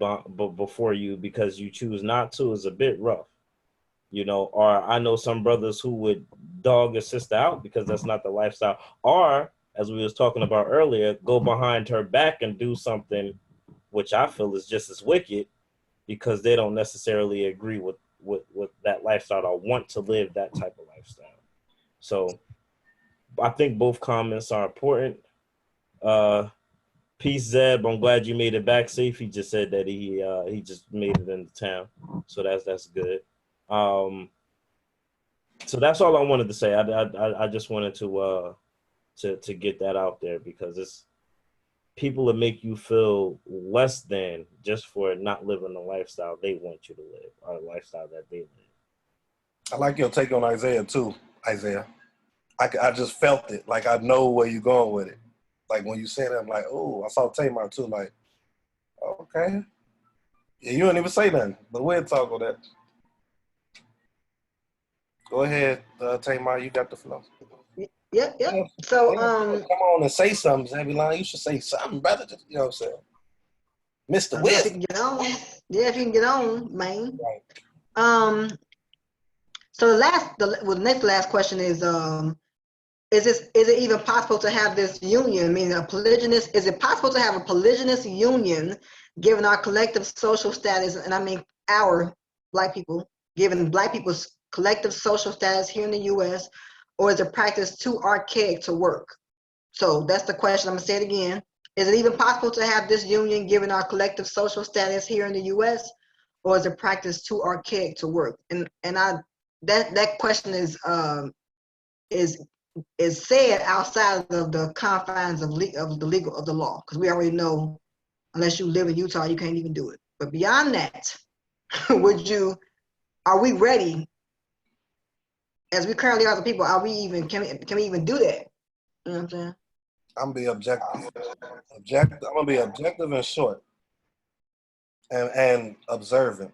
before you because you choose not to, is a bit rough. Or I know some brothers who would dog a sister out because that's not the lifestyle. Or, as we was talking about earlier, go behind her back and do something which I feel is just as wicked because they don't necessarily agree with that lifestyle or want to live that type of lifestyle. So I think both comments are important. Peace, Zeb. I'm glad you made it back safe. He just said that he just made it into town. So that's good. So that's all I wanted to say. I just wanted to get that out there because people will make you feel less than just for not living the lifestyle they want you to live, or the lifestyle that they live. I like your take on Isaiah too, Isaiah. I just felt it. Like, I know where you're going with it. Like, when you said it, I'm like, oh, I saw Tamar too. Like, okay. Yeah, you didn't even say nothing, but we'll talk on that. Go ahead, Tamar, you got the flow. Yep. Yeah, So come on and say something, Zebulon. You should say something, brother. Just, you know what I'm saying? Mr. I don't know if you Wisdom. can get on. Yeah, if you can get on, man. Right. So the next last question is it even possible to have this union? Meaning a polygynous? Is it possible to have a polygynous union, given our collective social status? And I mean our Black people, given Black people's collective social status here in the U.S., or is the practice too archaic to work? So that's the question. I'm gonna say it again. Is it even possible to have this union, given our collective social status here in the U.S., or is the practice too archaic to work? And that question is said outside of the confines of the law, because we already know, unless you live in Utah, you can't even do it. But beyond that, are we ready, as we currently are as a people? Are we even can we even do that? You know what I'm saying? I'm gonna be objective. I'm gonna be objective and short, and observant,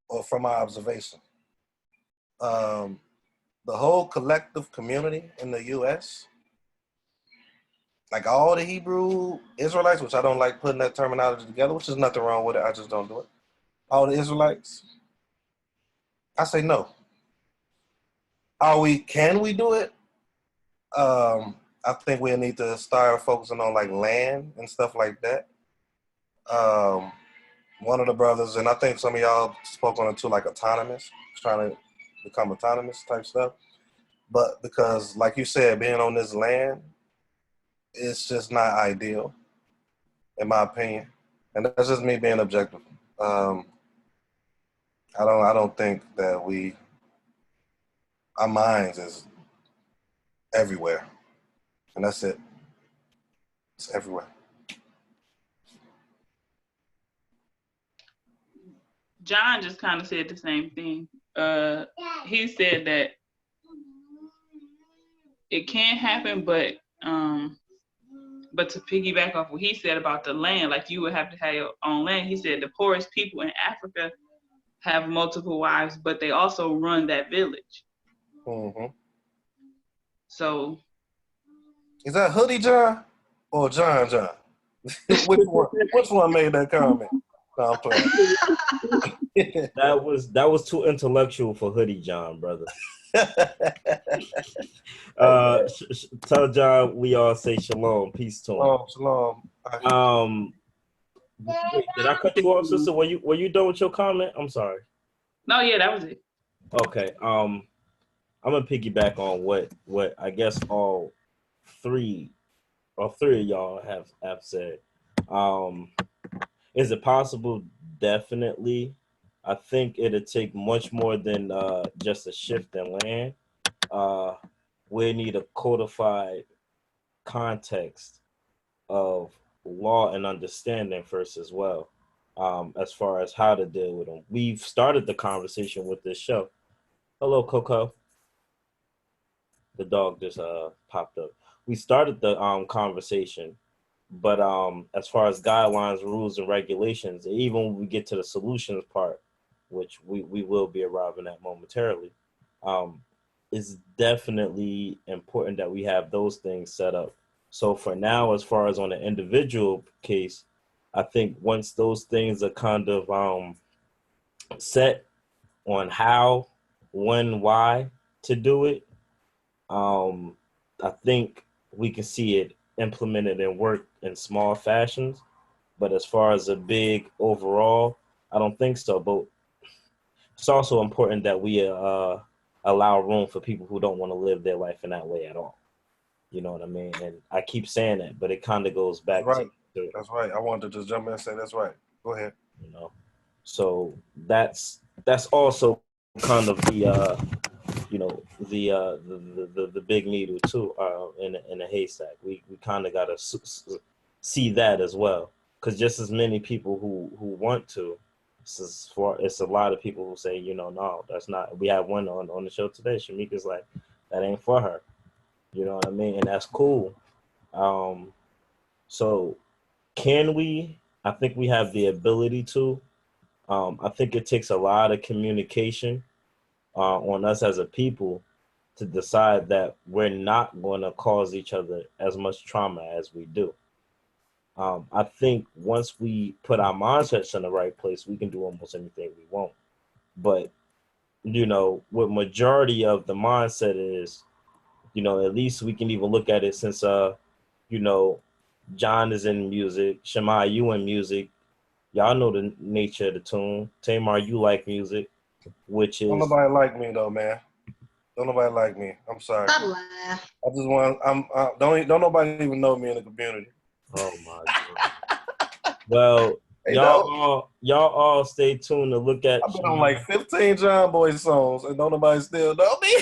or from my observation. The whole collective community in the U.S., like all the Hebrew Israelites, which I don't like putting that terminology together, which is nothing wrong with it. I just don't do it. All the Israelites, I say no. Can we do it? I think we need to start focusing on like land and stuff like that. One of the brothers, and I think some of y'all spoke on it too, like autonomous, trying to become autonomous type stuff. But because, like you said, being on this land, it's just not ideal, in my opinion. And that's just me being objective. I don't think that our minds is everywhere. And that's it. It's everywhere. John just kind of said the same thing. He said that it can happen, but to piggyback off what he said about the land, like you would have to have your own land. He said the poorest people in Africa have multiple wives, but they also run that village. Mm-hmm. So, is that Hoodie John or John? Which one made that comment? No, I'm playing. That was too intellectual for Hoodie John, brother. Tell John we all say shalom, peace to him. Shalom. Wait, did I cut you off, sister? Were you done with your comment? I'm sorry. No, yeah, that was it. Okay. I'm gonna piggyback on what I guess all three of y'all have said. Is it possible? Definitely. I think it'd take much more than just a shift in land. We need a codified context of law and understanding first as well, as far as how to deal with them. We've started the conversation with this show. Hello, Coco. The dog just popped up. We started the conversation, but as far as guidelines, rules, and regulations, even when we get to the solutions part, which we will be arriving at momentarily, it's definitely important that we have those things set up. So for now, as far as on an individual case, I think once those things are kind of set on how, when, why to do it, I think we can see it implemented and work in small fashions. But as far as a big overall, I don't think so. But it's also important that we allow room for people who don't want to live their life in that way at all. You know what I mean? And I keep saying that, but it kind of goes back to that's right. I wanted to just jump in and say that's right. Go ahead. You know, so that's also kind of the the big needle too in a haystack. We kind of got to see that as well, because just as many people who want to, it's a lot of people who say, you know, no, that's not. We have one on the show today. Shamika's like, that ain't for her. You know what I mean? And that's cool. So can we? I think we have the ability to. I think it takes a lot of communication on us as a people to decide that we're not going to cause each other as much trauma as we do. I think once we put our mindsets in the right place, we can do almost anything we want. But, you know, what majority of the mindset is, you know, at least we can even look at it since, you know, John is in music, Shema, you in music. Y'all know the nature of the tune. Tamar, you like music, which Don't is, nobody like me though, man. Don't nobody like me. I'm sorry. Stop lying. I just want. Don't nobody even know me in the community. oh my God. Well, Hey, y'all all stay tuned to look at. I've been on like 15 John Boy songs and don't nobody still know me.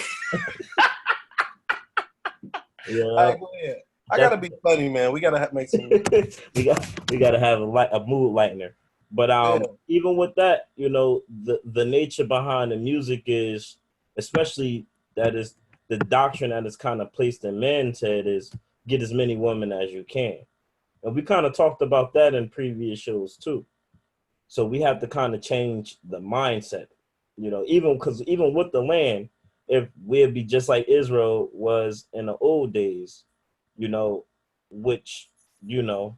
Yeah, All right, go ahead. I gotta be funny, man. We gotta make some. we gotta have a mood lightener. But even with that, you know, the nature behind the music is, especially that is the doctrine that is kind of placed in man's head is get as many women as you can. And we kind of talked about that in previous shows too. So we have to kind of change the mindset, you know, even with the land, if we'd be just like Israel was in the old days, you know, which, you know,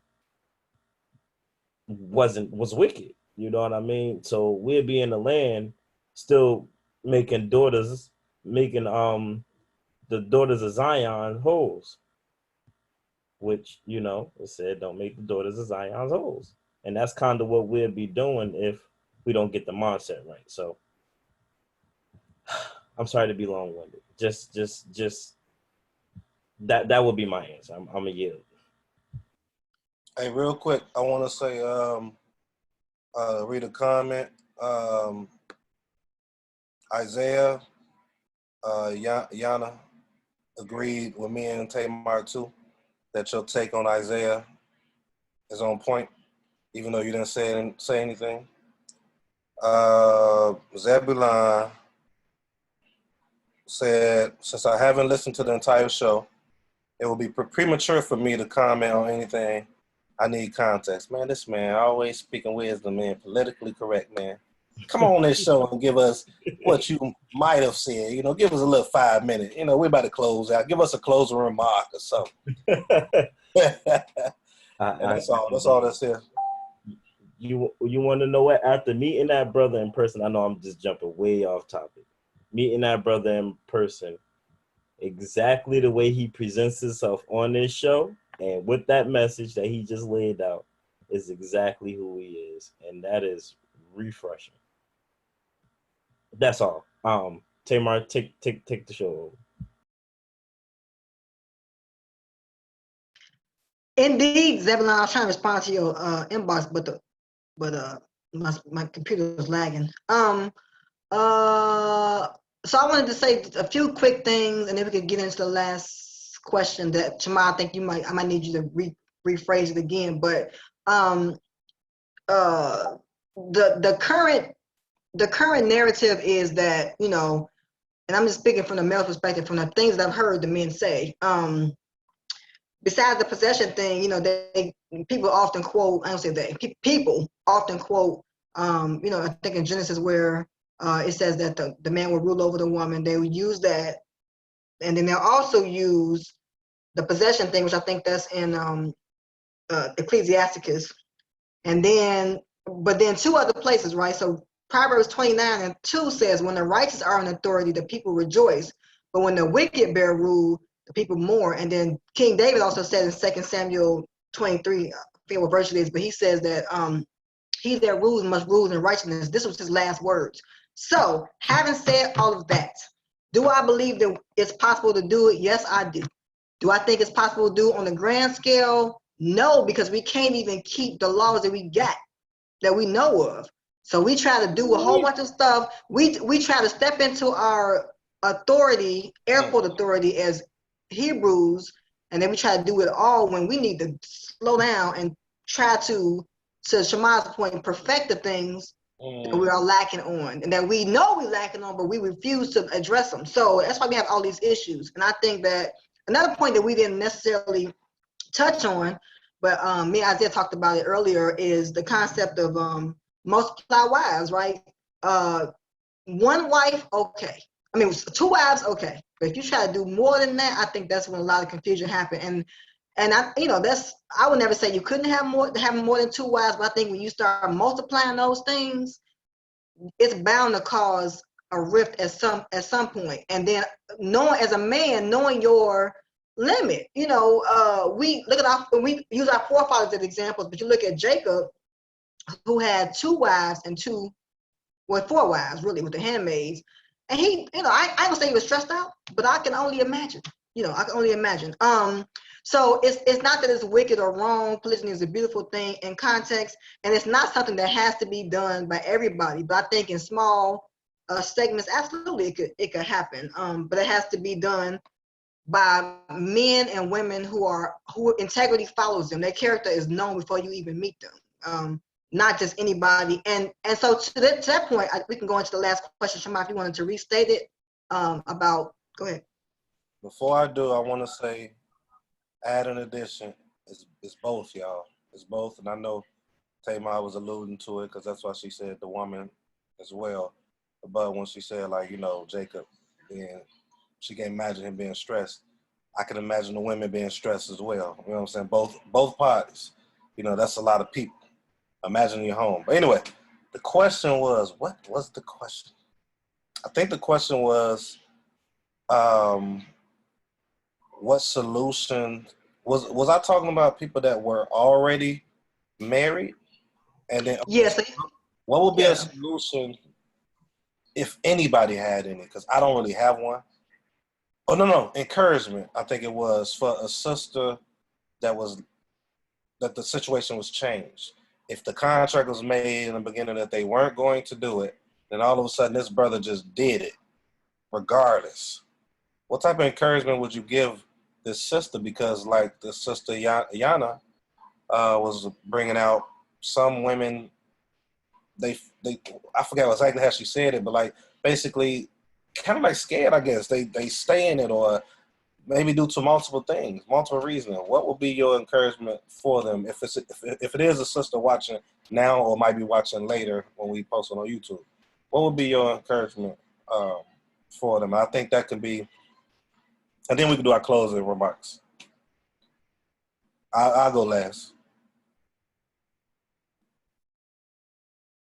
was wicked. You know what I mean? So we'd be in the land still making the daughters of Zion hoes, which, you know, it said don't make the daughters of Zion's hoes. And that's kind of what we'll be doing if we don't get the mindset right. So I'm sorry to be long-winded. Just that would be my answer. I'm a yield. Hey, real quick, I want to say, read a comment. Isaiah, Yana agreed with me and Tamar too that your take on Isaiah is on point, even though you didn't say anything. Zebulon said, since I haven't listened to the entire show, it will be premature for me to comment on anything. I need context. Man, this man always speaking wisdom, man, politically correct, man. Come on this show and give us what you might have said. You know, give us a little 5 minutes. You know, we're about to close out. Give us a closing remark or something. That's all that's here. You want to know what? After meeting that brother in person, I know I'm just jumping way off topic. Meeting that brother in person, exactly the way he presents himself on this show, and with that message that he just laid out, is exactly who he is, and that is refreshing. That's all. Tamar, take the show over. Indeed, Zebulon, I was trying to respond to your inbox, but my computer was lagging. So I wanted to say a few quick things, and then we could get into the last question that Shema, I think I might need you to rephrase it again. But the current narrative is that, you know, and I'm just speaking from the male perspective, from the things that I've heard the men say. Besides the possession thing, you know, people often quote. I don't say people often quote. You know, I think in Genesis where it says that the man will rule over the woman. They would use that, and then they'll also use the possession thing, which I think that's in Ecclesiasticus. And then, but then two other places, right? So Proverbs 29:2 says, "When the righteous are in authority, the people rejoice, but when the wicked bear rule, the people mourn." And then King David also said in 2 Samuel 23, I forget what verse it is, but he says that he that rules must rule in righteousness. This was his last words. So, having said all of that, do I believe that it's possible to do it? Yes, I do. Do I think it's possible to do it on a grand scale? No, because we can't even keep the laws that we got, that we know of. So we try to do a whole bunch of stuff. We try to step into our authority, airport authority as Hebrews, and then we try to do it all when we need to slow down and try to Shama's point, perfect the things that we are lacking on, and that we know we're lacking on, but we refuse to address them. So that's why we have all these issues. And I think that another point that we didn't necessarily touch on, but me and Isaiah talked about it earlier, is the concept of multiply wives, right? One wife, okay. I mean, 2 wives, okay. But if you try to do more than that, I think that's when a lot of confusion happens. And I, I would never say you couldn't have more than 2 wives, but I think when you start multiplying those things, it's bound to cause a rift at some point. And then knowing, as a man, knowing your limit, we look at we use our forefathers as examples, but you look at Jacob, who had 2 wives and 4 wives, really, with the handmaids. And he, I don't say he was stressed out, but I can only imagine. I can only imagine. So it's not that it's wicked or wrong. Polygyny is a beautiful thing in context, and it's not something that has to be done by everybody. But I think in small segments, absolutely, it could happen. But it has to be done by men and women who integrity follows them. Their character is known before you even meet them. Not just anybody. And so to that point, we can go into the last question. Shema, if you wanted to restate it, go ahead. Before I do, I want to say, add an addition. It's both, y'all. It's both. And I know Tamar was alluding to it because that's why she said the woman as well. But when she said, Jacob, she can imagine him being stressed. I can imagine the women being stressed as well. You know what I'm saying? Both parties. That's a lot of people. Imagine your home. But anyway, the question was, what was the question? I think the question was, what solution was I talking about? People that were already married, and then yes, what would be a solution if anybody had any? Because I don't really have one. Oh no, encouragement. I think it was for a sister that the situation was changed. If the contract was made in the beginning that they weren't going to do it, then all of a sudden this brother just did it, regardless. What type of encouragement would you give this sister? Because like the sister Yana was bringing out, some women, they I forgot exactly how she said it, but like basically kind of like scared, I guess. They stay in it, or maybe due to multiple things, multiple reasons. What would be your encouragement for them if it is a sister watching now or might be watching later when we post it on YouTube? What would be your encouragement for them? I think that could be, and then we can do our closing remarks. I'll go last.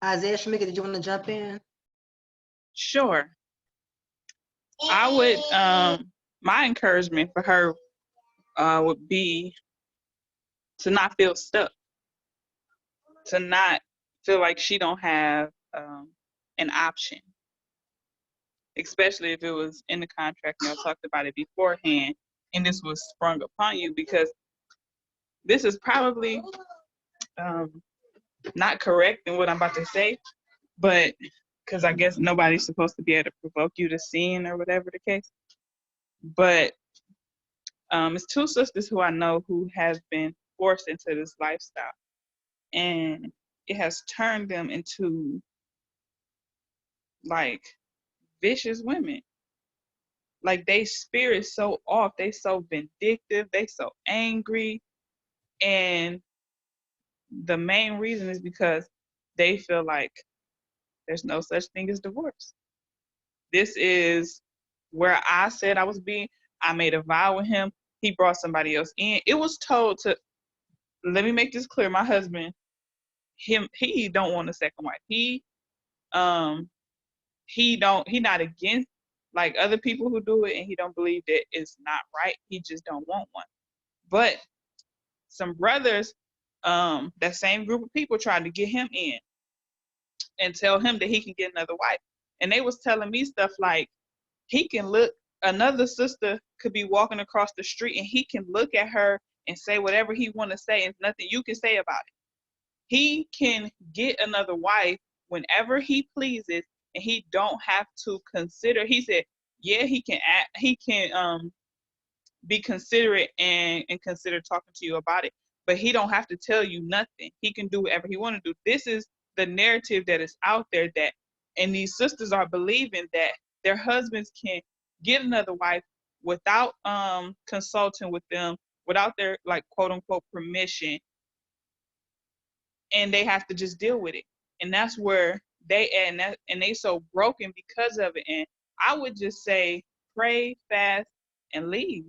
Isaiah Shamika, did you want to jump in? Sure. I would, my encouragement for her would be to not feel stuck, to not feel like she don't have an option, especially if it was in the contract and y'all talked about it beforehand and this was sprung upon you, because this is probably not correct in what I'm about to say, but because I guess nobody's supposed to be able to provoke you to sin or whatever the case. But it's 2 sisters who I know who have been forced into this lifestyle, and it has turned them into like vicious women. Like they spirit's so off, they so vindictive, they so angry, and the main reason is because they feel like there's no such thing as divorce. This is where I said I was being, I made a vow with him, he brought somebody else in. It was told to, let me make this clear, my husband, he don't want a second wife. He not against like other people who do it, and he don't believe that it's not right. He just don't want one. But some brothers, that same group of people tried to get him in and tell him that he can get another wife. And they was telling me stuff like, he can look, another sister could be walking across the street and he can look at her and say whatever he want to say, and nothing you can say about it. He can get another wife whenever he pleases, and he don't have to consider. He said, yeah, he can be considerate and consider talking to you about it. But he don't have to tell you nothing. He can do whatever he want to do. This is the narrative that is out there, that, and these sisters are believing that their husbands can get another wife without consulting with them, without their, like, quote unquote permission, and they have to just deal with it. And that's where they and they so broken because of it. And I would just say pray, fast, and leave.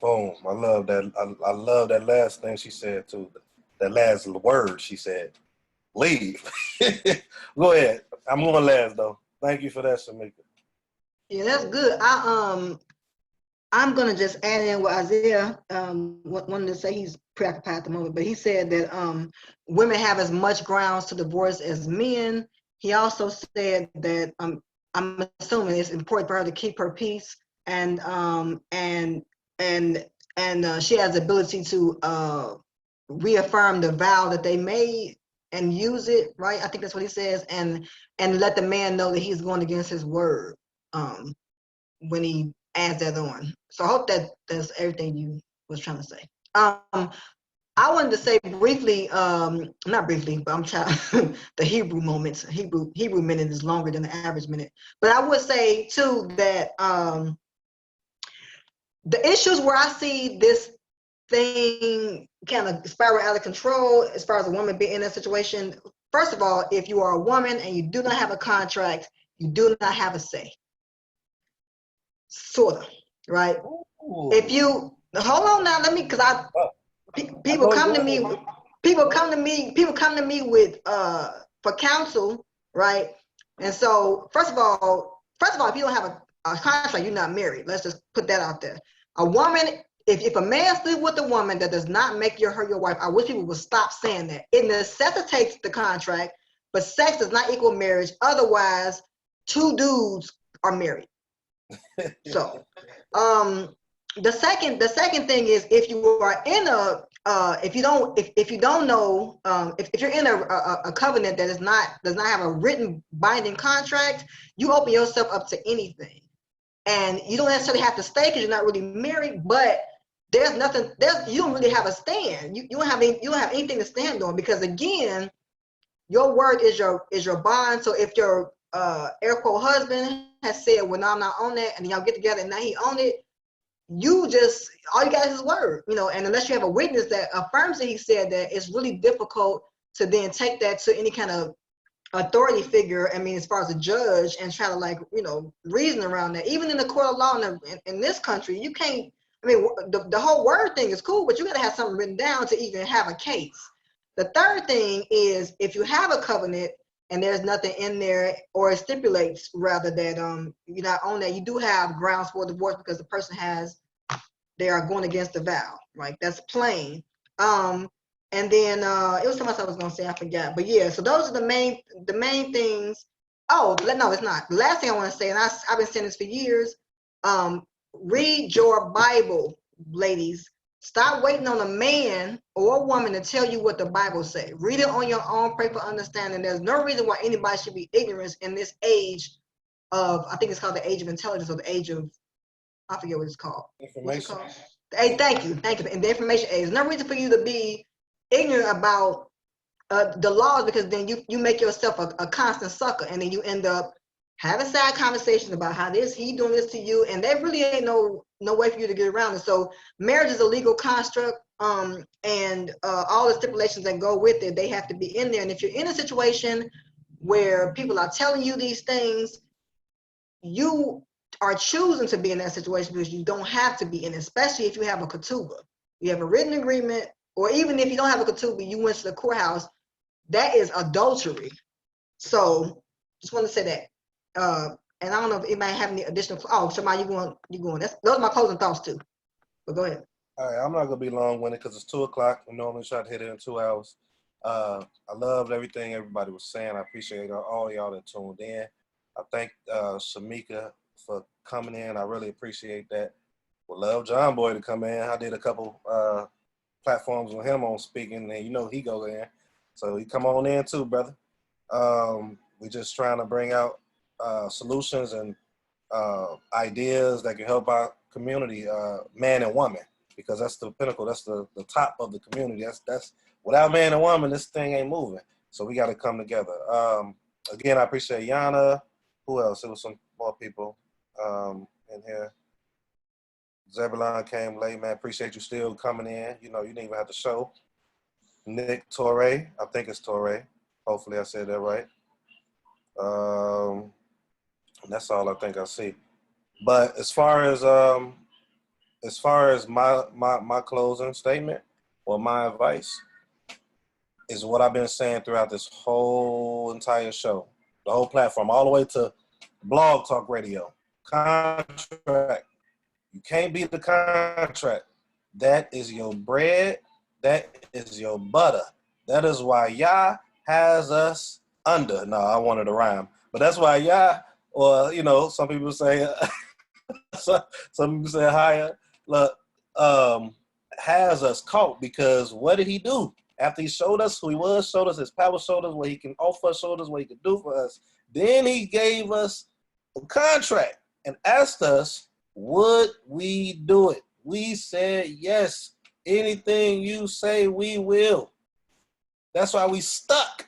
Boom. I love that. I love that last thing she said too. That last word she said. Leave. Go ahead. I'm going last though. Thank you for that, Shamika. Yeah, that's good. I'm gonna just add in what Isaiah wanted to say. He's preoccupied at the moment, but he said that women have as much grounds to divorce as men. He also said that I'm assuming it's important for her to keep her peace, and she has the ability to reaffirm the vow that they made and use it, right? I think that's what he says, and let the man know that he's going against his word when he adds that on. So I hope that that's everything you was trying to say. I wanted to say briefly, not briefly, but I'm trying the Hebrew moments. Hebrew minute is longer than the average minute. But I would say too that the issues where I see this thing kind of spiral out of control as far as a woman being in that situation. First of all, if you are a woman and you do not have a contract, you do not have a say. Sort of, right? Ooh. If you hold on now, let me, because people come to me with for counsel, right? And so first of all, if you don't have a contract, you're not married. Let's just put that out there. A woman, if a man sleeps with a woman that does not make her your wife, I wish people would stop saying that. It necessitates the contract, but sex does not equal marriage. Otherwise, two dudes are married. So the second thing is, if you are in a if you don't know, if you're in a covenant that does not have a written binding contract, you open yourself up to anything, and you don't necessarily have to stay because you're not really married, but you don't really have a stand. You don't have anything to stand on, because again, your word is your bond. So if your air quote husband has said, well, no, I'm not on that, and y'all get together and now he own it, all you got is his word, and unless you have a witness that affirms that he said that, it's really difficult to then take that to any kind of authority figure, as far as a judge, and try to reason around that. Even in the court of law in this country, you can't, the whole word thing is cool, but you got to have something written down to even have a case. The third thing is, if you have a covenant and there's nothing in there, or it stipulates rather that you're not on that, you do have grounds for divorce, because the person they are going against the vow, right? That's plain. And then it was something else I was gonna say, I forgot. But yeah, so those are the main things. Oh, no, it's not. The last thing I want to say, and I've been saying this for years, read your Bible, ladies. Stop waiting on a man or a woman to tell you what the Bible says. Read it on your own, pray for understanding. There's no reason why anybody should be ignorant in this age of, I think it's called the age of intelligence, or the age of, I forget what it's called. Information. What's it called? Hey, thank you. In the information age. There's no reason for you to be ignorant about the laws, because then you make yourself a constant sucker, and then you end up having side conversations about how he doing this to you, and there really ain't no way for you to get around it. So marriage is a legal construct, and all the stipulations that go with it, they have to be in there. And if you're in a situation where people are telling you these things, you are choosing to be in that situation, because you don't have to be in it, especially if you have a ketubah. You have a written agreement, or even if you don't have a ketubah, you went to the courthouse, that is adultery. So just want to say that. And I don't know if anybody have any additional. Oh, Shema, you going? Those are my closing thoughts too. But go ahead. All right, I'm not gonna be long-winded because it's 2:00. We normally try to hit it in 2 hours. I loved everything everybody was saying. I appreciate all y'all that tuned in. I thank Shamika for coming in. I really appreciate that. Would love John Boy to come in. I did a couple platforms with him on speaking, and he goes in. So he come on in too, brother. We just trying to bring out solutions and ideas that can help our community, man and woman, because that's the pinnacle. That's the top of the community. That's without man and woman, this thing ain't moving. So we got to come together. Again, I appreciate Yana. Who else? It was some more people in here. Zebulon came late, man. Appreciate you still coming in. You know, you didn't even have to show. Nick Torre, I think it's Torre. Hopefully I said that right. That's all I think I see. But as far as my closing statement or my advice is what I've been saying throughout this whole entire show, the whole platform, all the way to Blog Talk Radio. Contract. You can't beat the contract. That is your bread. That is your butter. That is why Yah has us under. No, I wanted to rhyme. But that's why Yah, or, you know, some people say, some people say higher, look, has us caught, because what did he do? After he showed us who he was, showed us his power, showed us what he can offer, showed us what he can do for us, then he gave us a contract and asked us, would we do it? We said yes. Anything you say, we will. That's why we stuck.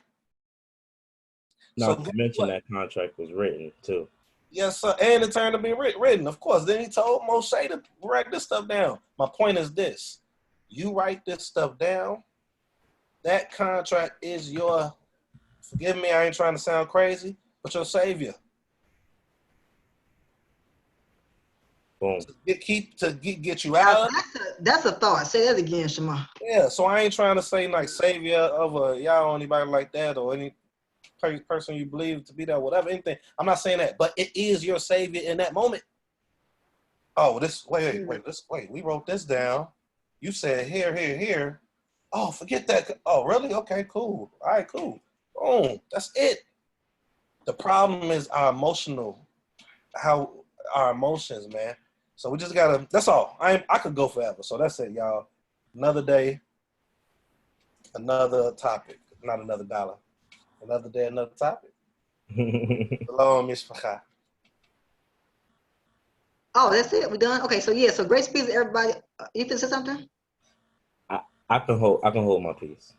Not to mention that contract was written too. Yes, sir. And it turned to be written, of course. Then he told Moshe to write this stuff down. My point is this. You write this stuff down, that contract is your, forgive me, I ain't trying to sound crazy, but your savior. Boom. Get you out. That's a thought. Say that again, Shema. Yeah, so I ain't trying to say like savior of a y'all or anybody like that, or any person you believe to be that, whatever, anything. I'm not saying that, but it is your savior in that moment. Oh, wait, we wrote this down. You said here. Oh, forget that. Oh, really? Okay, cool. All right, cool. Boom. That's it. The problem is our emotions, man. So we just gotta, that's all. I could go forever. So that's it, y'all. Another day, another topic. Not another dollar. Another day, another topic. Shalom, mishpacha. Oh, that's it. We done? Okay, so yeah, so great speech, everybody. You can say something? I can hold my peace.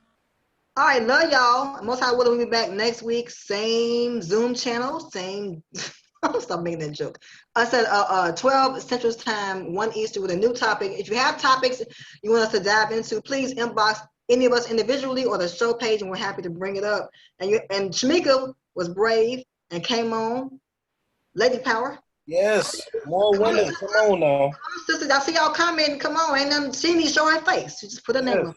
All right, love y'all. Most High will be back next week. Same Zoom channel, same. Stop making that joke. I said 12 Central Time, 1 Eastern with a new topic. If you have topics you want us to dive into, please inbox any of us individually or the show page, and we're happy to bring it up. And Shamika was brave and came on. Lady Power. Yes, more women. Come on now. Sisters, I see y'all commenting. Come on, ain't nothing. She needs to show her face. She just put her name up.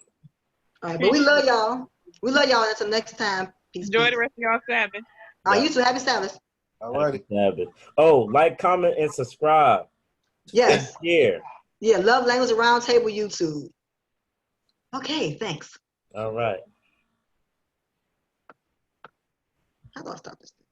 All right, but we love y'all. We love y'all. Until next time. Peace. Enjoy the rest of y'all Sabbath. All right, you too. Happy Sabbath. All righty. Oh, like, comment, and subscribe. Yes. Yeah. Yeah, Love Language Roundtable YouTube. Okay, thanks. All right. How do I stop this thing?